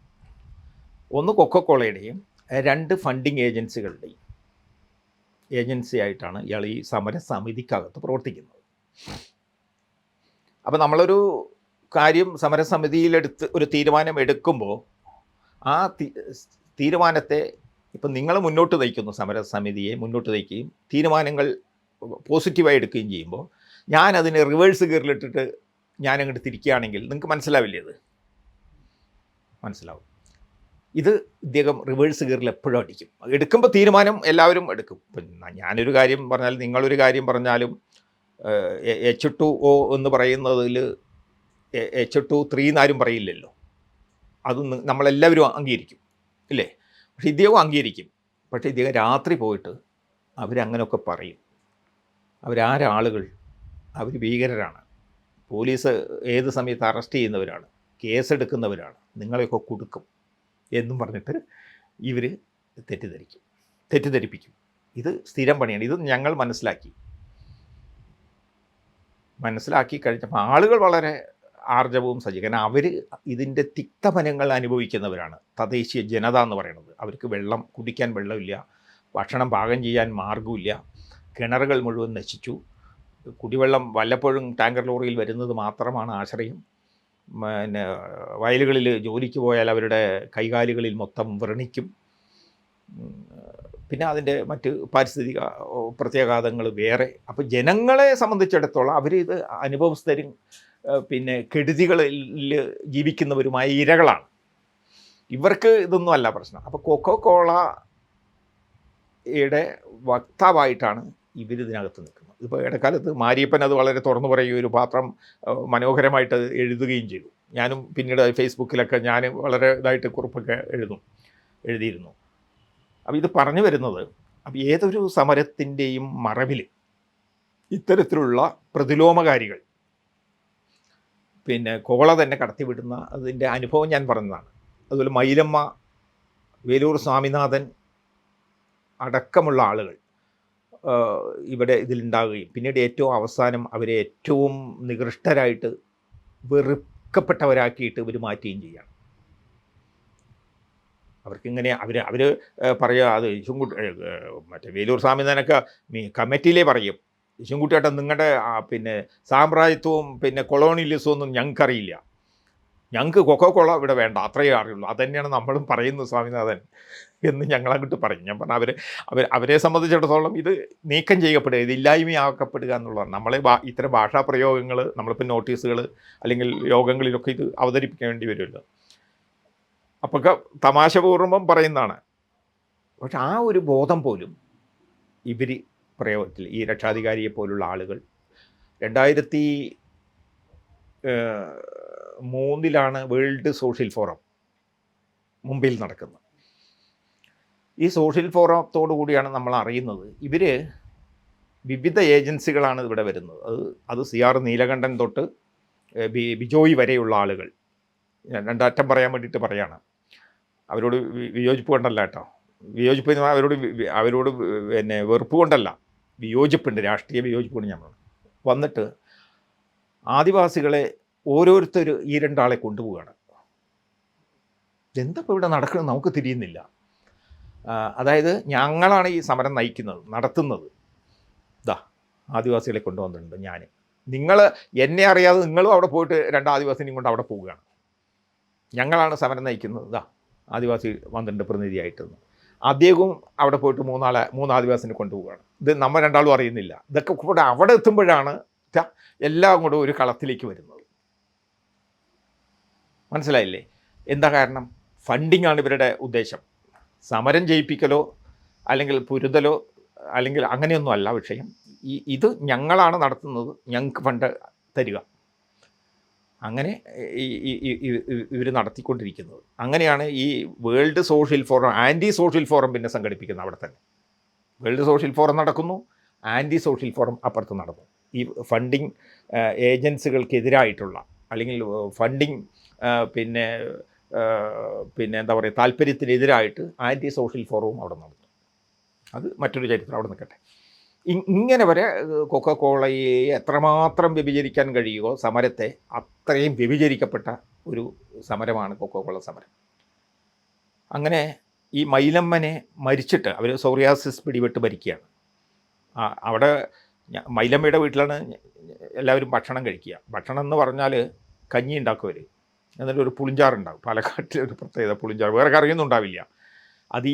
ഒന്ന് കൊക്കോകോളയുടെയും 2 ഫണ്ടിങ് ഏജൻസികളുടെയും ഏജൻസിയായിട്ടാണ് ഇയാൾ ഈ സമരസമിതിക്കകത്ത് പ്രവർത്തിക്കുന്നത്. അപ്പോൾ നമ്മളൊരു കാര്യം സമരസമിതിയിലെടുത്ത് ഒരു തീരുമാനം എടുക്കുമ്പോൾ ആ തീരുമാനത്തെ ഇപ്പം നിങ്ങൾ മുന്നോട്ട് നയിക്കുന്നു, സമരസമിതിയെ മുന്നോട്ട് നയിക്കുകയും തീരുമാനങ്ങൾ പോസിറ്റീവായി എടുക്കുകയും ചെയ്യുമ്പോൾ ഞാനതിനെ റിവേഴ്സ് ഗിയറിലിട്ടിട്ട് ഞാനങ്ങോട്ട് തിരിക്കുകയാണെങ്കിൽ നിങ്ങൾക്ക് മനസ്സിലാവില്ലേ? അത് മനസ്സിലാവും. ഇത് ഇദ്ദേഹം റിവേഴ്സ് ഗിയറിൽ എപ്പോഴും അടിക്കും. എടുക്കുമ്പോൾ തീരുമാനം എല്ലാവരും എടുക്കും. ഇപ്പം ഞാനൊരു കാര്യം പറഞ്ഞാലും നിങ്ങളൊരു കാര്യം പറഞ്ഞാലും H2O എന്ന് പറയുന്നതിൽ H2 എന്നാരും പറയില്ലല്ലോ. അത് നമ്മളെല്ലാവരും അംഗീകരിക്കും ഇല്ലേ? പക്ഷേ ഇദ്ദേഹം അംഗീകരിക്കും. പക്ഷേ ഇദ്ദേഹം രാത്രി പോയിട്ട് അവരങ്ങനെയൊക്കെ പറയും. അവരാരാളുകൾ? അവർ ഭീകരരാണ്, പോലീസ് ഏത് സമയത്ത് അറസ്റ്റ് ചെയ്യുന്നവരാണ്, കേസെടുക്കുന്നവരാണ്, നിങ്ങളെയൊക്കെ കൊടുക്കും എന്നും പറഞ്ഞിട്ട് ഇവർ തെറ്റിദ്ധരിപ്പിക്കും. ഇത് സ്ഥിരം പണിയാണ്. ഇത് ഞങ്ങൾ മനസ്സിലാക്കി കഴിഞ്ഞപ്പോൾ ആളുകൾ വളരെ ആർജവവും കാരണം അവർ ഇതിൻ്റെ തിക്തഫലങ്ങൾ അനുഭവിക്കുന്നവരാണ്. തദ്ദേശീയ ജനത എന്ന് പറയുന്നത്, അവർക്ക് കുടിക്കാൻ വെള്ളമില്ല, ഭക്ഷണം പാകം ചെയ്യാൻ മാർഗമില്ല, കിണറുകൾ മുഴുവൻ നശിച്ചു, കുടിവെള്ളം വല്ലപ്പോഴും ടാങ്കർ ലോറിയിൽ വരുന്നത് മാത്രമാണ് ആശ്രയം. പിന്നെ വയലുകളിൽ ജോലിക്ക് പോയാൽ അവരുടെ കൈകാലുകളിൽ മൊത്തം വ്രണിക്കും. പിന്നെ അതിൻ്റെ മറ്റ് പാരിസ്ഥിതിക പ്രത്യാഘാതങ്ങൾ വേറെ. അപ്പോൾ ജനങ്ങളെ സംബന്ധിച്ചിടത്തോളം അവർ ഇത് അനുഭവസ്ഥരും പിന്നെ കെടുതികളിൽ ജീവിക്കുന്നവരുമായ ഇരകളാണ്. ഇവർക്ക് ഇതൊന്നും അല്ല പ്രശ്നം. അപ്പോൾ കൊക്കോകോളയുടെ വക്താവായിട്ടാണ് ഇവരിതിനകത്ത് നിൽക്കുന്നത്. ഇപ്പോൾ ഇടക്കാലത്ത് മാരിയപ്പൻ അത് വളരെ തുറന്നു പറയുകയും ഒരു പാത്രം മനോഹരമായിട്ട് എഴുതുകയും ചെയ്തു. ഞാനും പിന്നീട് ഫേസ്ബുക്കിലൊക്കെ ഞാൻ വളരെ ഇതായിട്ട് കുറിപ്പൊക്കെ എഴുതിയിരുന്നു. അപ്പോൾ ഇത് പറഞ്ഞു വരുന്നത്, അപ്പോൾ ഏതൊരു സമരത്തിൻ്റെയും മറവിൽ ഇത്തരത്തിലുള്ള പ്രതിലോമകാരികൾ പിന്നെ കോള തന്നെ കടത്തിവിടുന്ന അതിൻ്റെ അനുഭവം ഞാൻ പറഞ്ഞതാണ്. അതുപോലെ മൈലമ്മ, വേലൂർ സ്വാമിനാഥൻ അടക്കമുള്ള ആളുകൾ ഇവിടെ ഇതിലുണ്ടാവുകയും പിന്നീട് ഏറ്റവും അവസാനം അവരെ ഏറ്റവും നികൃഷ്ടരായിട്ട് വെറുക്കപ്പെട്ടവരാക്കിയിട്ട് ഇവർ മാറ്റുകയും ചെയ്യുകയാണ്. അവർക്കിങ്ങനെ അവർ പറയുക, അത് മറ്റേ വേലൂർ സ്വാമിനാഥനൊക്കെ കമ്മിറ്റിയിലേ പറയും, ശിവൻകുട്ടിയേട്ടൻ നിങ്ങളുടെ പിന്നെ സാമ്രാജ്യത്വവും പിന്നെ കൊളോണിയലിസവും ഒന്നും ഞങ്ങൾക്കറിയില്ല, ഞങ്ങൾക്ക് കൊക്കോകോള ഇവിടെ വേണ്ട, അത്രയേ അറിയുള്ളൂ, അതുതന്നെയാണ് നമ്മളും പറയുന്നത് സ്വാമിനാഥൻ എന്ന് ഞങ്ങളങ്ങോട്ട് പറയും. ഞാൻ പറഞ്ഞ അവരെ സംബന്ധിച്ചിടത്തോളം ഇത് നീക്കം ചെയ്യപ്പെടുക, ഇത് ഇല്ലായ്മയാക്കപ്പെടുക എന്നുള്ളതാണ്. നമ്മളെ ഇത്തരം ഭാഷാ പ്രയോഗങ്ങൾ നമ്മളിപ്പോൾ നോട്ടീസുകൾ അല്ലെങ്കിൽ യോഗങ്ങളിലൊക്കെ ഇത് അവതരിപ്പിക്കേണ്ടി വരുമല്ലോ. അപ്പോൾ തമാശപൂർവ്വം പറയുന്നതാണ്. പക്ഷെ ആ ഒരു ബോധം പോലും ഇവർ പ്രയോഗത്തിൽ ഈ രക്ഷാധികാരിയെ പോലുള്ള ആളുകൾ 2003 വേൾഡ് സോഷ്യൽ ഫോറം മുംബൈയിൽ നടക്കുന്നത്. ഈ സോഷ്യൽ ഫോറത്തോടു കൂടിയാണ് നമ്മൾ അറിയുന്നത് ഇവർ വിവിധ ഏജൻസികളാണ് ഇവിടെ വരുന്നത്. അത് CR നീലകണ്ഠൻ തൊട്ട് ബിജോയ് വരെയുള്ള ആളുകൾ. രണ്ടറ്റം പറയാൻ വേണ്ടിയിട്ട് പറയാണ്. അവരോട് വിയോജിപ്പ് കൊണ്ടല്ല കേട്ടോ, വിയോജിപ്പ് അവരോട് പിന്നെ വെറുപ്പ് കൊണ്ടല്ല, വിയോജിപ്പുണ്ട്, രാഷ്ട്രീയ വിയോജിപ്പുണ്ട്. നമ്മൾ വന്നിട്ട് ആദിവാസികളെ ഓരോരുത്തർ ഈ രണ്ടാളെ കൊണ്ടുപോവുകയാണ്. എന്താ ഇപ്പോൾ ഇവിടെ നടക്കുന്നത് നമുക്ക് തിരിയുന്നില്ല. അതായത് ഞങ്ങളാണ് ഈ സമരം നയിക്കുന്നത്, നടത്തുന്നത്. ആദിവാസികളെ കൊണ്ടുവന്നിട്ടുണ്ട് ഞാൻ. നിങ്ങൾ എന്നെ അറിയാതെ നിങ്ങളും അവിടെ പോയിട്ട് 2 ആദിവാസിനെയും കൊണ്ട് അവിടെ പോവുകയാണ്. ഞങ്ങളാണ് സമരം നയിക്കുന്നത്, ആദിവാസി വന്നിട്ടുണ്ട് പ്രതിനിധിയായിട്ടെന്ന്. അദ്ദേഹവും അവിടെ പോയിട്ട് 3 ആദിവാസിനെ കൊണ്ടുപോവുകയാണ്. ഇത് നമ്മൾ രണ്ടാളും അറിയുന്നില്ല. ഇതൊക്കെ കൂടെ അവിടെ എത്തുമ്പോഴാണ് എല്ലാം കൂടെ ഒരു കളത്തിലേക്ക് വരുന്നത്. മനസ്സിലായില്ലേ? എന്താ കാരണം? ഫണ്ടിങ് ആണ് ഇവരുടെ ഉദ്ദേശം. സമരം ജയിപ്പിക്കലോ അല്ലെങ്കിൽ പൊരുതലോ അല്ലെങ്കിൽ അങ്ങനെയൊന്നും അല്ല വിഷയം. ഇത് ഞങ്ങളാണ് നടത്തുന്നത്, ഞങ്ങൾക്ക് ഫണ്ട് തരിക. അങ്ങനെ ഇവർ നടത്തിക്കൊണ്ടിരിക്കുന്നത്. അങ്ങനെയാണ് ഈ world social forum, anti social forum പിന്നെ സംഘടിപ്പിക്കുന്നത് അവിടെ തന്നെ. വേൾഡ് സോഷ്യൽ ഫോറം നടക്കുന്നു, ആൻറ്റി സോഷ്യൽ ഫോറം അപ്പുറത്ത് നടന്നു. ഈ ഫണ്ടിങ് ഏജൻസികൾക്കെതിരായിട്ടുള്ള അല്ലെങ്കിൽ ഫണ്ടിങ് പിന്നെ എന്താ പറയുക താല്പര്യത്തിനെതിരായിട്ട് ആൻറ്റി സോഷ്യൽ ഫോറവും അവിടെ നടന്നു. അത് മറ്റൊരു ചരിത്രം, അവിടെ നിൽക്കട്ടെ. ഇങ്ങനെ വരെ കൊക്കോകോളയെ എത്രമാത്രം വ്യഭിചരിക്കാൻ കഴിയുമോ സമരത്തെ, അത്രയും വ്യഭിചരിക്കപ്പെട്ട ഒരു സമരമാണ് കൊക്കോകോള സമരം. അങ്ങനെ ഈ മൈലമ്മനെ മരിച്ചിട്ട് അവർ സോറിയാസിസ് പിടിപെട്ട് മരിക്കുകയാണ്. അവിടെ മൈലമ്മയുടെ വീട്ടിലാണ് എല്ലാവരും ഭക്ഷണം കഴിക്കുക. ഭക്ഷണം എന്ന് പറഞ്ഞാൽ കഞ്ഞി ഉണ്ടാക്കും അവർ, എന്നിട്ട് ഒരു പുളിഞ്ചാറുണ്ടാവും. പാലക്കാട്ടിലെ ഒരു പ്രത്യേകത പുളിഞ്ചാറ്, വേറെ കറിയൊന്നും ഉണ്ടാവില്ല. അത്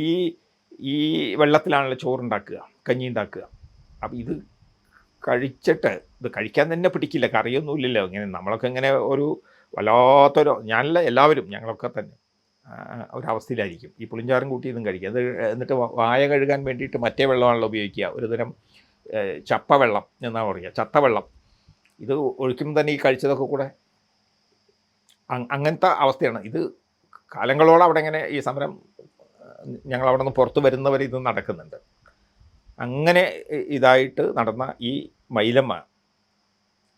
ഈ വെള്ളത്തിലാണല്ലോ ചോറുണ്ടാക്കുക, കഞ്ഞി ഉണ്ടാക്കുക. അപ്പം ഇത് കഴിച്ചിട്ട്, ഇത് കഴിക്കാൻ തന്നെ പിടിക്കില്ല, കറിയൊന്നും ഇല്ലല്ലോ. ഇങ്ങനെ നമ്മളൊക്കെ ഇങ്ങനെ ഒരു വല്ലാത്തൊരു, ഞാനല്ല എല്ലാവരും ഞങ്ങളൊക്കെ തന്നെ ഒരവസ്ഥയിലായിരിക്കും. ഈ പുളിഞ്ചാറും കൂട്ടി ഇതും കഴിക്കുക. അത് എന്നിട്ട് വായ കഴുകാൻ വേണ്ടിയിട്ട് മറ്റേ വെള്ളമാണല്ലോ ഉപയോഗിക്കുക, ഒരു തരം ചപ്പവെള്ളം എന്നാ പറയുക, ചത്തവെള്ളം. ഇത് ഒഴിക്കുമ്പോൾ തന്നെ ഈ കഴിച്ചതൊക്കെ കൂടെ അങ്ങനത്തെ അവസ്ഥയാണ്. ഇത് കാലങ്ങളോളം അവിടെ ഇങ്ങനെ ഈ സമരം, ഞങ്ങളവിടെ നിന്ന് പുറത്ത് വരുന്നവരെ ഇത് നടക്കുന്നുണ്ട്. അങ്ങനെ ഇതായിട്ട് നടന്ന ഈ മൈലമ്മ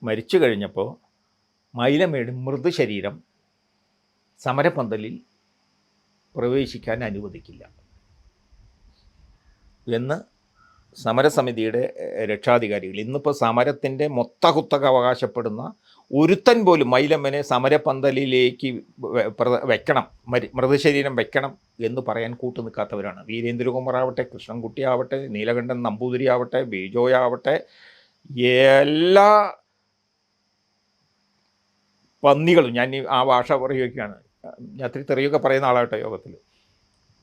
മരിച്ചു കഴിഞ്ഞപ്പോൾ മൈലമ്മയുടെ മൃതശരീരം സമരപന്തലിൽ പ്രവേശിക്കാൻ അനുവദിക്കില്ല എന്ന് സമരസമിതിയുടെ രക്ഷാധികാരികൾ, ഇന്നിപ്പോൾ സമരത്തിൻ്റെ മൊത്തകുത്തക അവകാശപ്പെടുന്ന ഒരുത്തൻ പോലും മൈലമ്മനെ സമരപന്തലിലേക്ക് വെക്കണം, മൃതശരീരം വെക്കണം എന്ന് പറയാൻ കൂട്ടു നിൽക്കാത്തവരാണ്. വീരേന്ദ്രകുമാർ ആവട്ടെ, കൃഷ്ണൻകുട്ടി ആവട്ടെ, നീലകണ്ഠൻ നമ്പൂതിരി ആവട്ടെ, ബിജോയ് ആവട്ടെ, എല്ലാ പന്നികളും, ഞാൻ ആ ഭാഷ പ്രയോഗിക്കുകയാണ്, ഞാൻ അത്രയും തെറിയൊക്കെ പറയുന്ന ആളാവട്ടെ യോഗത്തിൽ,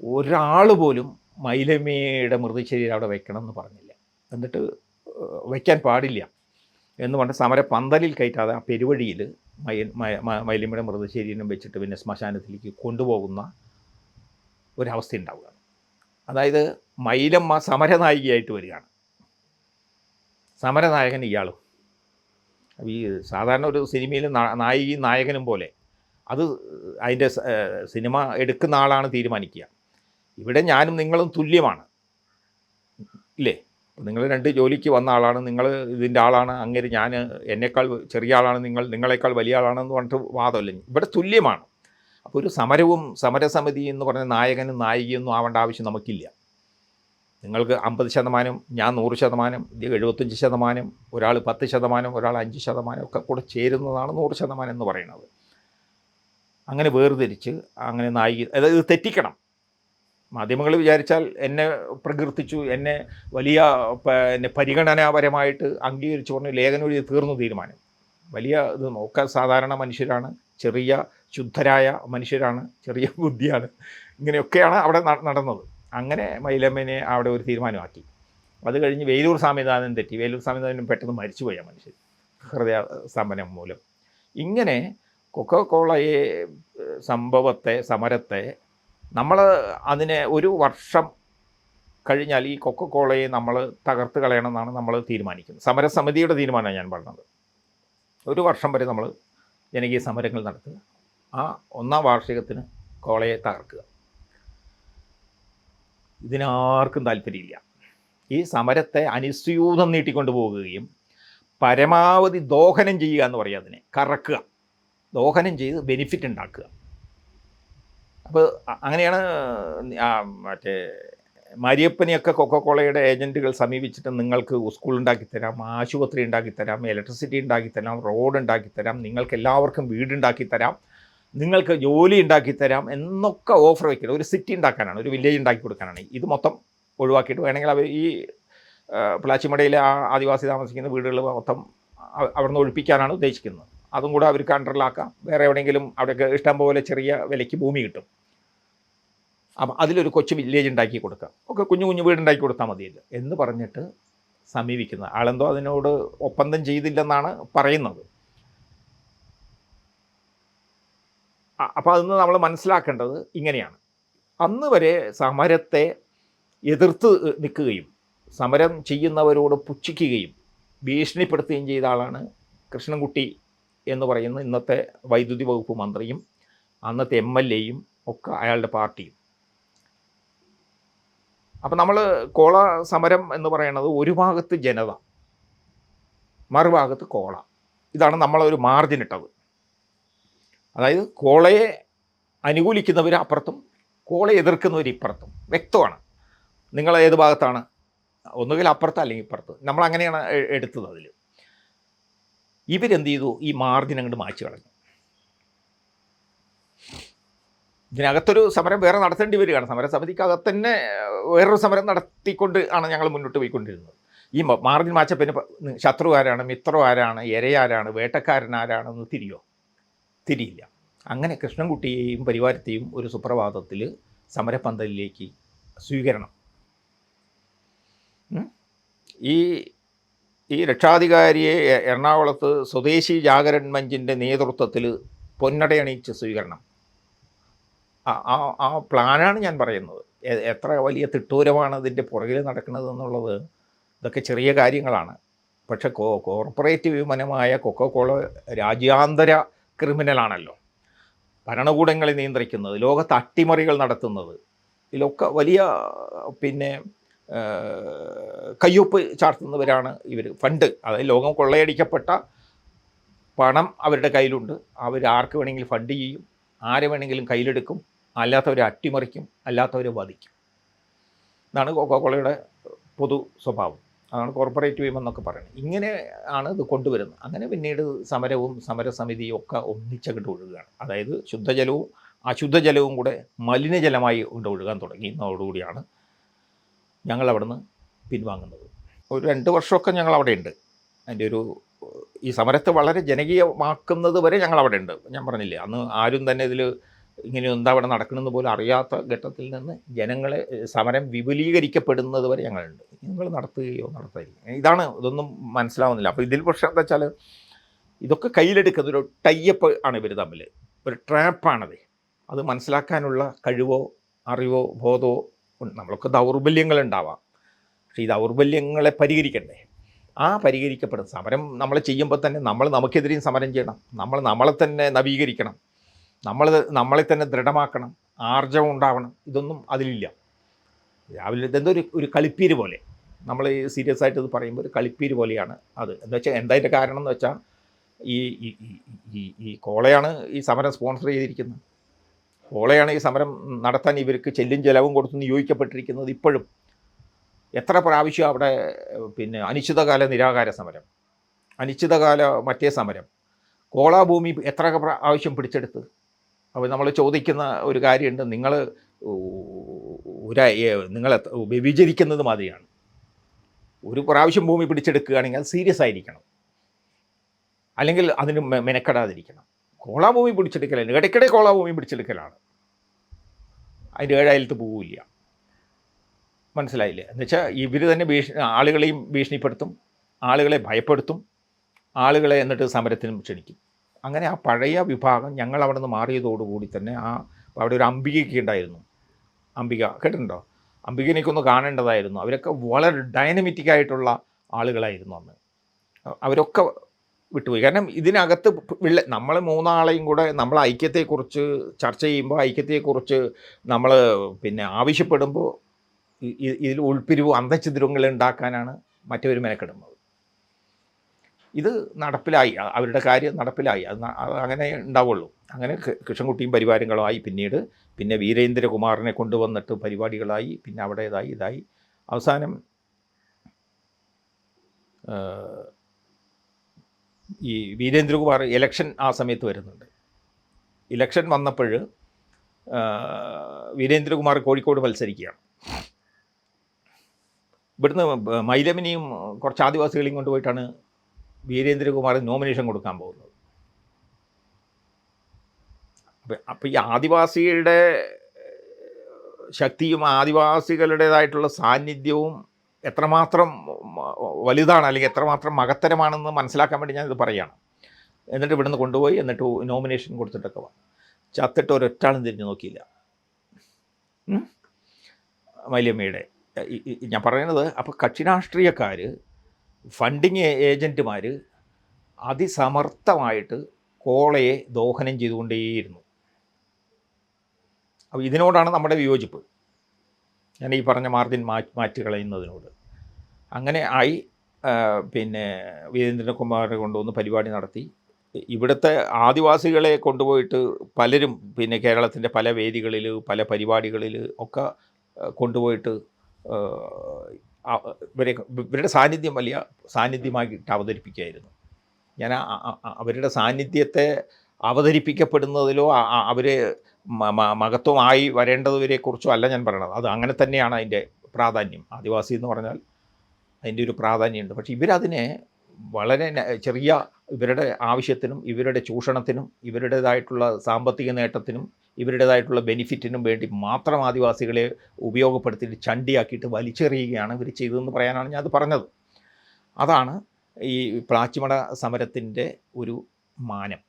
ഒരാൾ പോലും മൈലമ്മയുടെ മൃതശരീരം അവിടെ വെക്കണം എന്ന് പറഞ്ഞില്ല. എന്നിട്ട് വയ്ക്കാൻ പാടില്ല എന്ന് പറഞ്ഞ് സമരപന്തലിൽ കയറ്റാതെ ആ പെരുവഴിയിൽ മൈലമ്മയുടെ മൃതശരീരം വെച്ചിട്ട് പിന്നെ ശ്മശാനത്തിലേക്ക് കൊണ്ടുപോകുന്ന ഒരവസ്ഥ ഉണ്ടാവുകയാണ്. അതായത് മൈലമ്മ സമരനായികയായിട്ട് വരികയാണ്, സമരനായകൻ ഇയാളും. ഈ സാധാരണ ഒരു സിനിമയിൽ നായികയും നായകനും പോലെ അത് അതിൻ്റെ സിനിമ എടുക്കുന്ന ആളാണ് തീരുമാനിക്കുക. ഇവിടെ ഞാനും നിങ്ങളും തുല്യമാണ് ഇല്ലേ? നിങ്ങൾ 2 ജോലിക്ക് വന്ന ആളാണ്, നിങ്ങൾ ഇതിൻ്റെ ആളാണ്, അങ്ങനെ ഞാൻ എന്നേക്കാൾ ചെറിയ ആളാണ്, നിങ്ങളെക്കാൾ വലിയ ആളാണെന്ന് പറഞ്ഞിട്ട് വാദമല്ല. ഇവിടെ തുല്യമാണ്. അപ്പോൾ ഒരു സമരവും സമരസമിതി എന്ന് പറഞ്ഞ നായകനും നായികയൊന്നും ആവേണ്ട ആവശ്യം നമുക്കില്ല. നിങ്ങൾക്ക് 50%, ഞാൻ 100%, 75%, ഒരാൾ 10%, ഒരാൾ 5% ഒക്കെ കൂടെ ചേരുന്നതാണ് 100% എന്ന് പറയുന്നത്. അങ്ങനെ വേർതിരിച്ച് അങ്ങനെ നായിക, അതായത് തെറ്റിക്കണം. മാധ്യമങ്ങൾ വിചാരിച്ചാൽ എന്നെ പ്രകീർത്തിച്ചു, എന്നെ വലിയ പിന്നെ പരിഗണനാപരമായിട്ട് അംഗീകരിച്ചു പറഞ്ഞ് ലേഖനം എഴുതി തീർന്നു തീരുമാനം. വലിയ ഇത് ഒക്കെ സാധാരണ മനുഷ്യരാണ്, ചെറിയ ശുദ്ധരായ മനുഷ്യരാണ്, ചെറിയ ബുദ്ധിയാണ്, ഇങ്ങനെയൊക്കെയാണ് അവിടെ നടന്നത്. അങ്ങനെ മൈലമ്മനെ അവിടെ ഒരു തീരുമാനമാക്കി. അത് കഴിഞ്ഞ് വേലൂർ സ്വാമിനാഥൻ തെറ്റി. വേലൂർ സ്വാമിനാഥനും പെട്ടെന്ന് മരിച്ചുപോയ മനുഷ്യൻ ഹൃദയ സ്തംഭനം മൂലം. ഇങ്ങനെ കൊക്കോകോളയെ സംഭവത്തെ, സമരത്തെ നമ്മൾ അതിനെ ഒരു വർഷം കഴിഞ്ഞാൽ ഈ കൊക്കോകോളയെ നമ്മൾ തകർത്ത് കളയണമെന്നാണ് നമ്മൾ തീരുമാനിക്കുന്നത്. സമരസമിതിയുടെ തീരുമാനമാണ് ഞാൻ പറഞ്ഞത്. ഒരു വർഷം വരെ നമ്മൾ ജനകീയ സമരങ്ങൾ നടത്തുക, ആ 1-ാം വാർഷികത്തിന് കോളയെ തകർക്കുക. ഇതിനാർക്കും താല്പര്യമില്ല. ഈ സമരത്തെ അനുസ്യൂതം നീട്ടിക്കൊണ്ടു പോകുകയും പരമാവധി ദോഹനം ചെയ്യുക എന്ന് പറയുക, അതിനെ കറക്കുക, ദോഹനം ചെയ്ത് ബെനിഫിറ്റ് ഉണ്ടാക്കുക. അപ്പോൾ അങ്ങനെയാണ് മറ്റേ മാരിയപ്പനെയൊക്കെ കൊക്കോകോളയുടെ ഏജൻറ്റുകൾ സമീപിച്ചിട്ട് നിങ്ങൾക്ക് സ്കൂൾ ഉണ്ടാക്കിത്തരാം, ആശുപത്രി ഉണ്ടാക്കിത്തരാം, ഇലക്ട്രിസിറ്റി ഉണ്ടാക്കിത്തരാം, റോഡ് ഉണ്ടാക്കിത്തരാം, നിങ്ങൾക്ക് എല്ലാവർക്കും വീടുണ്ടാക്കിത്തരാം, നിങ്ങൾക്ക് ജോലി ഉണ്ടാക്കിത്തരാം എന്നൊക്കെ ഓഫർ വയ്ക്കുന്നത്. ഒരു സിറ്റി ഉണ്ടാക്കാനാണ്, ഒരു വില്ലേജ് ഉണ്ടാക്കി കൊടുക്കാനാണ്. ഇത് മൊത്തം ഒഴിവാക്കിയിട്ട് വേണമെങ്കിൽ അവർ ഈ പ്ലാച്ചിമടയിലെ ആ ആദിവാസി താമസിക്കുന്ന വീടുകൾ മൊത്തം അവിടുന്ന് ഒഴിപ്പിക്കാനാണ് ഉദ്ദേശിക്കുന്നത്. അതും കൂടെ അവർക്ക് അണ്ടറിലാക്കാം. വേറെ എവിടെയെങ്കിലും അവിടെയൊക്കെ ഇഷ്ടം പോലെ ചെറിയ വിലയ്ക്ക് ഭൂമി കിട്ടും. അപ്പം അതിലൊരു കൊച്ചു വില്ലേജ് ഉണ്ടാക്കി കൊടുക്കാം, ഒക്കെ കുഞ്ഞു കുഞ്ഞു വീടുണ്ടാക്കി കൊടുത്താൽ മതിയല്ലോ എന്ന് പറഞ്ഞിട്ട് സമീപിക്കുന്നത്. ആളെന്തോ അതിനോട് ഒപ്പന്തം ചെയ്തില്ലെന്നാണ് പറയുന്നത്. അപ്പോൾ അതൊന്ന് നമ്മൾ മനസ്സിലാക്കേണ്ടത് ഇങ്ങനെയാണ്. അന്ന് വരെ സമരത്തെ എതിർത്ത് നിൽക്കുകയും സമരം ചെയ്യുന്നവരോട് പുച്ഛിക്കുകയും ഭീഷണിപ്പെടുത്തുകയും ചെയ്ത ആളാണ് കൃഷ്ണൻകുട്ടി എന്ന് പറയുന്ന ഇന്നത്തെ വൈദ്യുതി വകുപ്പ് മന്ത്രിയും അന്നത്തെ MLAയും ഒക്കെ അയാളുടെ പാർട്ടിയും. അപ്പം നമ്മൾ കോള സമരം എന്ന് പറയുന്നത് ഒരു ഭാഗത്ത് ജനത, മറുഭാഗത്ത് കോള. ഇതാണ് നമ്മളൊരു മാർജിൻ ഇട്ടത്. അതായത് കോളയെ അനുകൂലിക്കുന്നവർ അപ്പുറത്തും കോളയെ എതിർക്കുന്നവർ ഇപ്പുറത്തും. വ്യക്തമാണ് നിങ്ങൾ ഏത് ഭാഗത്താണ്, ഒന്നുകിൽ അപ്പുറത്ത് അല്ലെങ്കിൽ ഇപ്പുറത്ത്. നമ്മളങ്ങനെയാണ് എടുത്തത്. അതിൽ ഇവരെന്ത് ചെയ്തു, ഈ മാർജിൻ അങ്ങോട്ട് മാറ്റി കളഞ്ഞു. ഇതിനകത്തൊരു സമരം വേറെ നടത്തേണ്ടി വരികയാണ്. സമരസമിതിക്കകത്ത് തന്നെ വേറൊരു സമരം നടത്തിക്കൊണ്ട് ആണ് ഞങ്ങൾ മുന്നോട്ട് പോയിക്കൊണ്ടിരുന്നത്. ഈ മാർജിൻ മാച്ച പിന്നെ ശത്രു ആരാണ്, മിത്രം ആരാണ്, ഇരയാരാണ്, വേട്ടക്കാരൻ ആരാണെന്ന് തിരിയില്ല. അങ്ങനെ കൃഷ്ണൻകുട്ടിയെയും പരിവാരത്തെയും ഒരു സുപ്രഭാതത്തിൽ സമരപന്തലിലേക്ക് സ്വീകരണം. ഈ രക്ഷാധികാരിയെ എറണാകുളത്ത് സ്വദേശി ജാഗരൺ മഞ്ചിൻ്റെ നേതൃത്വത്തിൽ പൊന്നടയണിയിച്ച് സ്വീകരണം. ആ പ്ലാനാണ് ഞാൻ പറയുന്നത്. എത്ര വലിയ തിട്ടൂരമാണ് ഇതിൻ്റെ പുറകിൽ നടക്കുന്നത് എന്നുള്ളത്. ഇതൊക്കെ ചെറിയ കാര്യങ്ങളാണ്. പക്ഷേ കോർപ്പറേറ്റ് വിപണനമായ കൊക്കോകോള രാജ്യാന്തര ക്രിമിനലാണല്ലോ. ഭരണകൂടങ്ങളെ നിയന്ത്രിക്കുന്നത്, ലോകത്ത് അട്ടിമറികൾ നടത്തുന്നത്, ഇതിലൊക്കെ വലിയ പിന്നെ കയ്യൊപ്പ് ചാർത്തുന്നവരാണ് ഇവർ. ഫണ്ട്, അതായത് ലോകം കൊള്ളയടിക്കപ്പെട്ട പണം അവരുടെ കയ്യിലുണ്ട്. അവർ ആർക്ക് വേണമെങ്കിലും ഫണ്ട് ചെയ്യും, ആരെ വേണമെങ്കിലും കയ്യിലെടുക്കും, അല്ലാത്തവരെ അട്ടിമറിക്കും, അല്ലാത്തവരെ വധിക്കും. ഇതാണ് കൊക്കോകോളയുടെ പൊതു സ്വഭാവം. അതാണ് കോർപ്പറേറ്റ് വിമൻ എന്നൊക്കെ പറയുന്നത്. ഇങ്ങനെ ആണ് ഇത് കൊണ്ടുവരുന്നത്. അങ്ങനെ പിന്നീട് സമരവും സമരസമിതിയും ഒക്കെ ഒന്നിച്ചങ്ങോട്ട് ഒഴുകുകയാണ്. അതായത് ശുദ്ധജലവും അശുദ്ധജലവും കൂടെ മലിനജലമായി കൊണ്ട് ഒഴുകാൻ തുടങ്ങിയതോടുകൂടിയാണ് ഞങ്ങൾ അവിടുന്ന് പിൻവാങ്ങുന്നത്. ഒരു 2 വർഷമൊക്കെ ഞങ്ങൾ അവിടെ ഉണ്ട്. അതിൻ്റെ ഈ സമരത്തെ വളരെ ജനകീയമാക്കുന്നത് വരെ ഞങ്ങൾ അവിടെ ഉണ്ട്. ഞാൻ പറഞ്ഞില്ലേ, അന്ന് ആരും തന്നെ ഇതിൽ ഇങ്ങനെ എന്താ അവിടെ നടക്കണമെന്ന് പോലും അറിയാത്ത ഘട്ടത്തിൽ നിന്ന് ജനങ്ങളെ സമരം വിപുലീകരിക്കപ്പെടുന്നത് വരെ ഞങ്ങളുണ്ട്. നിങ്ങൾ നടത്തുകയോ നടത്താതിരിക്കും, ഇതൊന്നും മനസ്സിലാവുന്നില്ല. അപ്പോൾ ഇതിൽ പ്രശ്നം എന്താ വെച്ചാൽ ഇതൊക്കെ കയ്യിലെടുക്കുന്നത് ഒരു ടൈപ്പ് ആണ് ഇവർ തമ്മിൽ, ഒരു ട്രാപ്പാണത്. അത് മനസ്സിലാക്കാനുള്ള കഴിവോ അറിവോ ബോധമോ നമ്മളൊക്കെ ദൗർബല്യങ്ങളുണ്ടാവാം. പക്ഷേ ഈ ദൗർബല്യങ്ങളെ പരിഹരിക്കണ്ടേ? ആ പരിഹരിക്കപ്പെടുന്ന സമരം നമ്മൾ ചെയ്യുമ്പോൾ തന്നെ നമ്മൾ നമുക്കെതിരെയും സമരം ചെയ്യണം. നമ്മളെ തന്നെ നവീകരിക്കണം, നമ്മളെ തന്നെ ദൃഢമാക്കണം, ആർജവം ഉണ്ടാവണം. ഇതൊന്നും അതിലില്ല. രാവിലെ ഇതെന്തോ ഒരു കളിപ്പീര് പോലെ, നമ്മൾ സീരിയസ് ആയിട്ട് ഇത് പറയുമ്പോൾ ഒരു കളിപ്പീര് പോലെയാണ് അത്. എന്ന് വെച്ചാൽ എന്താ കാരണം എന്ന് വെച്ചാൽ ഈ കോളയാണ് ഈ സമരം സ്പോൺസർ ചെയ്തിരിക്കുന്നത്. കോളയാണ് ഈ സമരം നടത്താൻ ഇവർക്ക് ചെല്ലും ചെലവും കൊടുത്ത് നിയോഗിക്കപ്പെട്ടിരിക്കുന്നത്. ഇപ്പോഴും എത്ര പ്രാവശ്യം അവിടെ പിന്നെ അനിശ്ചിതകാല നിരാകാര സമരം, അനിശ്ചിതകാല മറ്റേ സമരം, കോളാഭൂമി എത്ര പ്രാവശ്യം പിടിച്ചെടുത്ത്. അപ്പോൾ നമ്മൾ ചോദിക്കുന്ന ഒരു കാര്യമുണ്ട്, നിങ്ങൾ നിങ്ങളെ വ്യഭിചരിക്കുന്നത് മാതിരിയാണ്. ഒരു പ്രാവശ്യം ഭൂമി പിടിച്ചെടുക്കുകയാണെങ്കിൽ അത് സീരിയസ് ആയിരിക്കണം, അല്ലെങ്കിൽ അതിന് മെനക്കെടാതിരിക്കണം. കോളാഭൂമി പിടിച്ചെടുക്കലല്ല, ഇടയ്ക്കിടെ കോളാഭൂമി പിടിച്ചെടുക്കലാണ്. അതിൻ്റെ ഏഴായാലത്ത് പോവില്ല. മനസ്സിലായില്ലേ? എന്നുവെച്ചാൽ ഇവർ തന്നെ ആളുകളെയും ഭീഷണിപ്പെടുത്തും, ആളുകളെ ഭയപ്പെടുത്തും, ആളുകളെ എന്നിട്ട് സമരത്തിനും ക്ഷണിക്കും. അങ്ങനെ ആ പഴയ വിഭാഗം ഞങ്ങൾ അവിടെ നിന്ന് മാറിയതോടുകൂടി തന്നെ അവിടെ ഒരു അംബികയൊക്കെ ഉണ്ടായിരുന്നു. അംബിക കേട്ടിട്ടുണ്ടോ? അംബികനെയൊക്കെ കാണേണ്ടതായിരുന്നു. അവരൊക്കെ വളരെ ഡൈനമിറ്റിക്കായിട്ടുള്ള ആളുകളായിരുന്നു അന്ന്. അവരൊക്കെ വിട്ടുപോയി. കാരണം ഇതിനകത്ത് നമ്മൾ മൂന്നാളെയും കൂടെ നമ്മൾ ഐക്യത്തെക്കുറിച്ച് ചർച്ച ചെയ്യുമ്പോൾ, ഐക്യത്തെക്കുറിച്ച് നമ്മൾ ആവശ്യപ്പെടുമ്പോൾ ഇതിൽ ഉൾപ്പിരിവ് അന്തഛിദ്രങ്ങൾ ഉണ്ടാക്കാനാണ് മറ്റവർ മെനക്കെടുന്നത്. ഇത് നടപ്പിലായി, അവരുടെ കാര്യം നടപ്പിലായി. അത് അങ്ങനെ ഉണ്ടാവുള്ളൂ. അങ്ങനെ കൃഷ്ണൻകുട്ടിയും പരിവാരങ്ങളുമായി പിന്നെ വീരേന്ദ്രകുമാറിനെ കൊണ്ടുവന്നിട്ട് പരിപാടികളായി, പിന്നെ അവിടേതായി ഇതായി. അവസാനം ഈ വീരേന്ദ്രകുമാർ ഇലക്ഷൻ ആ സമയത്ത് വരുന്നുണ്ട്. ഇലക്ഷൻ വന്നപ്പോൾ വീരേന്ദ്രകുമാർ കോഴിക്കോട് മത്സരിക്കുകയാണ്. ഇവിടുന്ന് മൈലമിനെയും കുറച്ച് ആദിവാസികളെയും കൊണ്ടുപോയിട്ടാണ് വീരേന്ദ്രകുമാർ നോമിനേഷൻ കൊടുക്കാൻ പോകുന്നത്. അപ്പോൾ ഈ ആദിവാസിയുടെ ശക്തിയും ആദിവാസികളുടേതായിട്ടുള്ള സാന്നിധ്യവും എത്രമാത്രം വലുതാണ്, അല്ലെങ്കിൽ എത്രമാത്രം മഹത്തരമാണെന്ന് മനസ്സിലാക്കാൻ വേണ്ടി ഞാനിത് പറയുകയാണ്. എന്നിട്ട് ഇവിടുന്ന് കൊണ്ടുപോയി എന്നിട്ട് നോമിനേഷൻ കൊടുത്തിട്ടൊക്കെ വന്നു. ചത്തിട്ട് ഒരൊറ്റാളും തിരിഞ്ഞു നോക്കിയില്ല മൈലമ്മയുടെ. ഞാൻ പറയുന്നത്, അപ്പോൾ കക്ഷി രാഷ്ട്രീയക്കാർ, ഫണ്ടിങ് ഏജൻറ്റുമാർ അതിസമർത്ഥമായിട്ട് കോളയെ ദോഹനം ചെയ്തുകൊണ്ടേയിരുന്നു. അപ്പോൾ ഇതിനോടാണ് നമ്മുടെ വിയോജിപ്പ്, ഞാൻ ഈ പറഞ്ഞ മാർജിൻ മാറ്റി കളയുന്നതിനോട്. അങ്ങനെ ആയി. വീരേന്ദ്രകുമാറിനെ കൊണ്ടുവന്ന് പരിപാടി നടത്തി. ഇവിടുത്തെ ആദിവാസികളെ കൊണ്ടുപോയിട്ട് പലരും കേരളത്തിൻ്റെ പല വേദികളിൽ, പല പരിപാടികളിൽ ഒക്കെ കൊണ്ടുപോയിട്ട് ഇവരുടെ സാന്നിധ്യം വലിയ സാന്നിധ്യമായിട്ട് അവതരിപ്പിക്കുകയായിരുന്നു. ഞാൻ അവരുടെ സാന്നിധ്യത്തെ അവതരിപ്പിക്കപ്പെടുന്നതിലോ അവർ മഹത്വമായി വരേണ്ടതിനെക്കുറിച്ചോ അല്ല ഞാൻ പറയണത്. അത് അങ്ങനെ തന്നെയാണ് അതിൻ്റെ പ്രാധാന്യം. ആദിവാസി എന്ന് പറഞ്ഞാൽ അതിൻ്റെ ഒരു പ്രാധാന്യമുണ്ട്. പക്ഷേ ഇവരതിനെ വളരെ ചെറിയ ഇവരുടെ ആവശ്യത്തിനും ഇവരുടെ ചൂഷണത്തിനും ഇവരുടേതായിട്ടുള്ള സാമ്പത്തിക നേട്ടത്തിനും ഇവരുടേതായിട്ടുള്ള ബെനിഫിറ്റിനും വേണ്ടി മാത്രം ആദിവാസികളെ ഉപയോഗപ്പെടുത്തിയിട്ട് ചണ്ടിയാക്കിയിട്ട് വലിച്ചെറിയുകയാണ് ഇവർ ചെയ്തതെന്ന് പറയാനാണ് ഞാൻ അത് പറഞ്ഞത്. അതാണ് ഈ പ്ലാച്ചിമട സമരത്തിൻ്റെ ഒരു മാനം.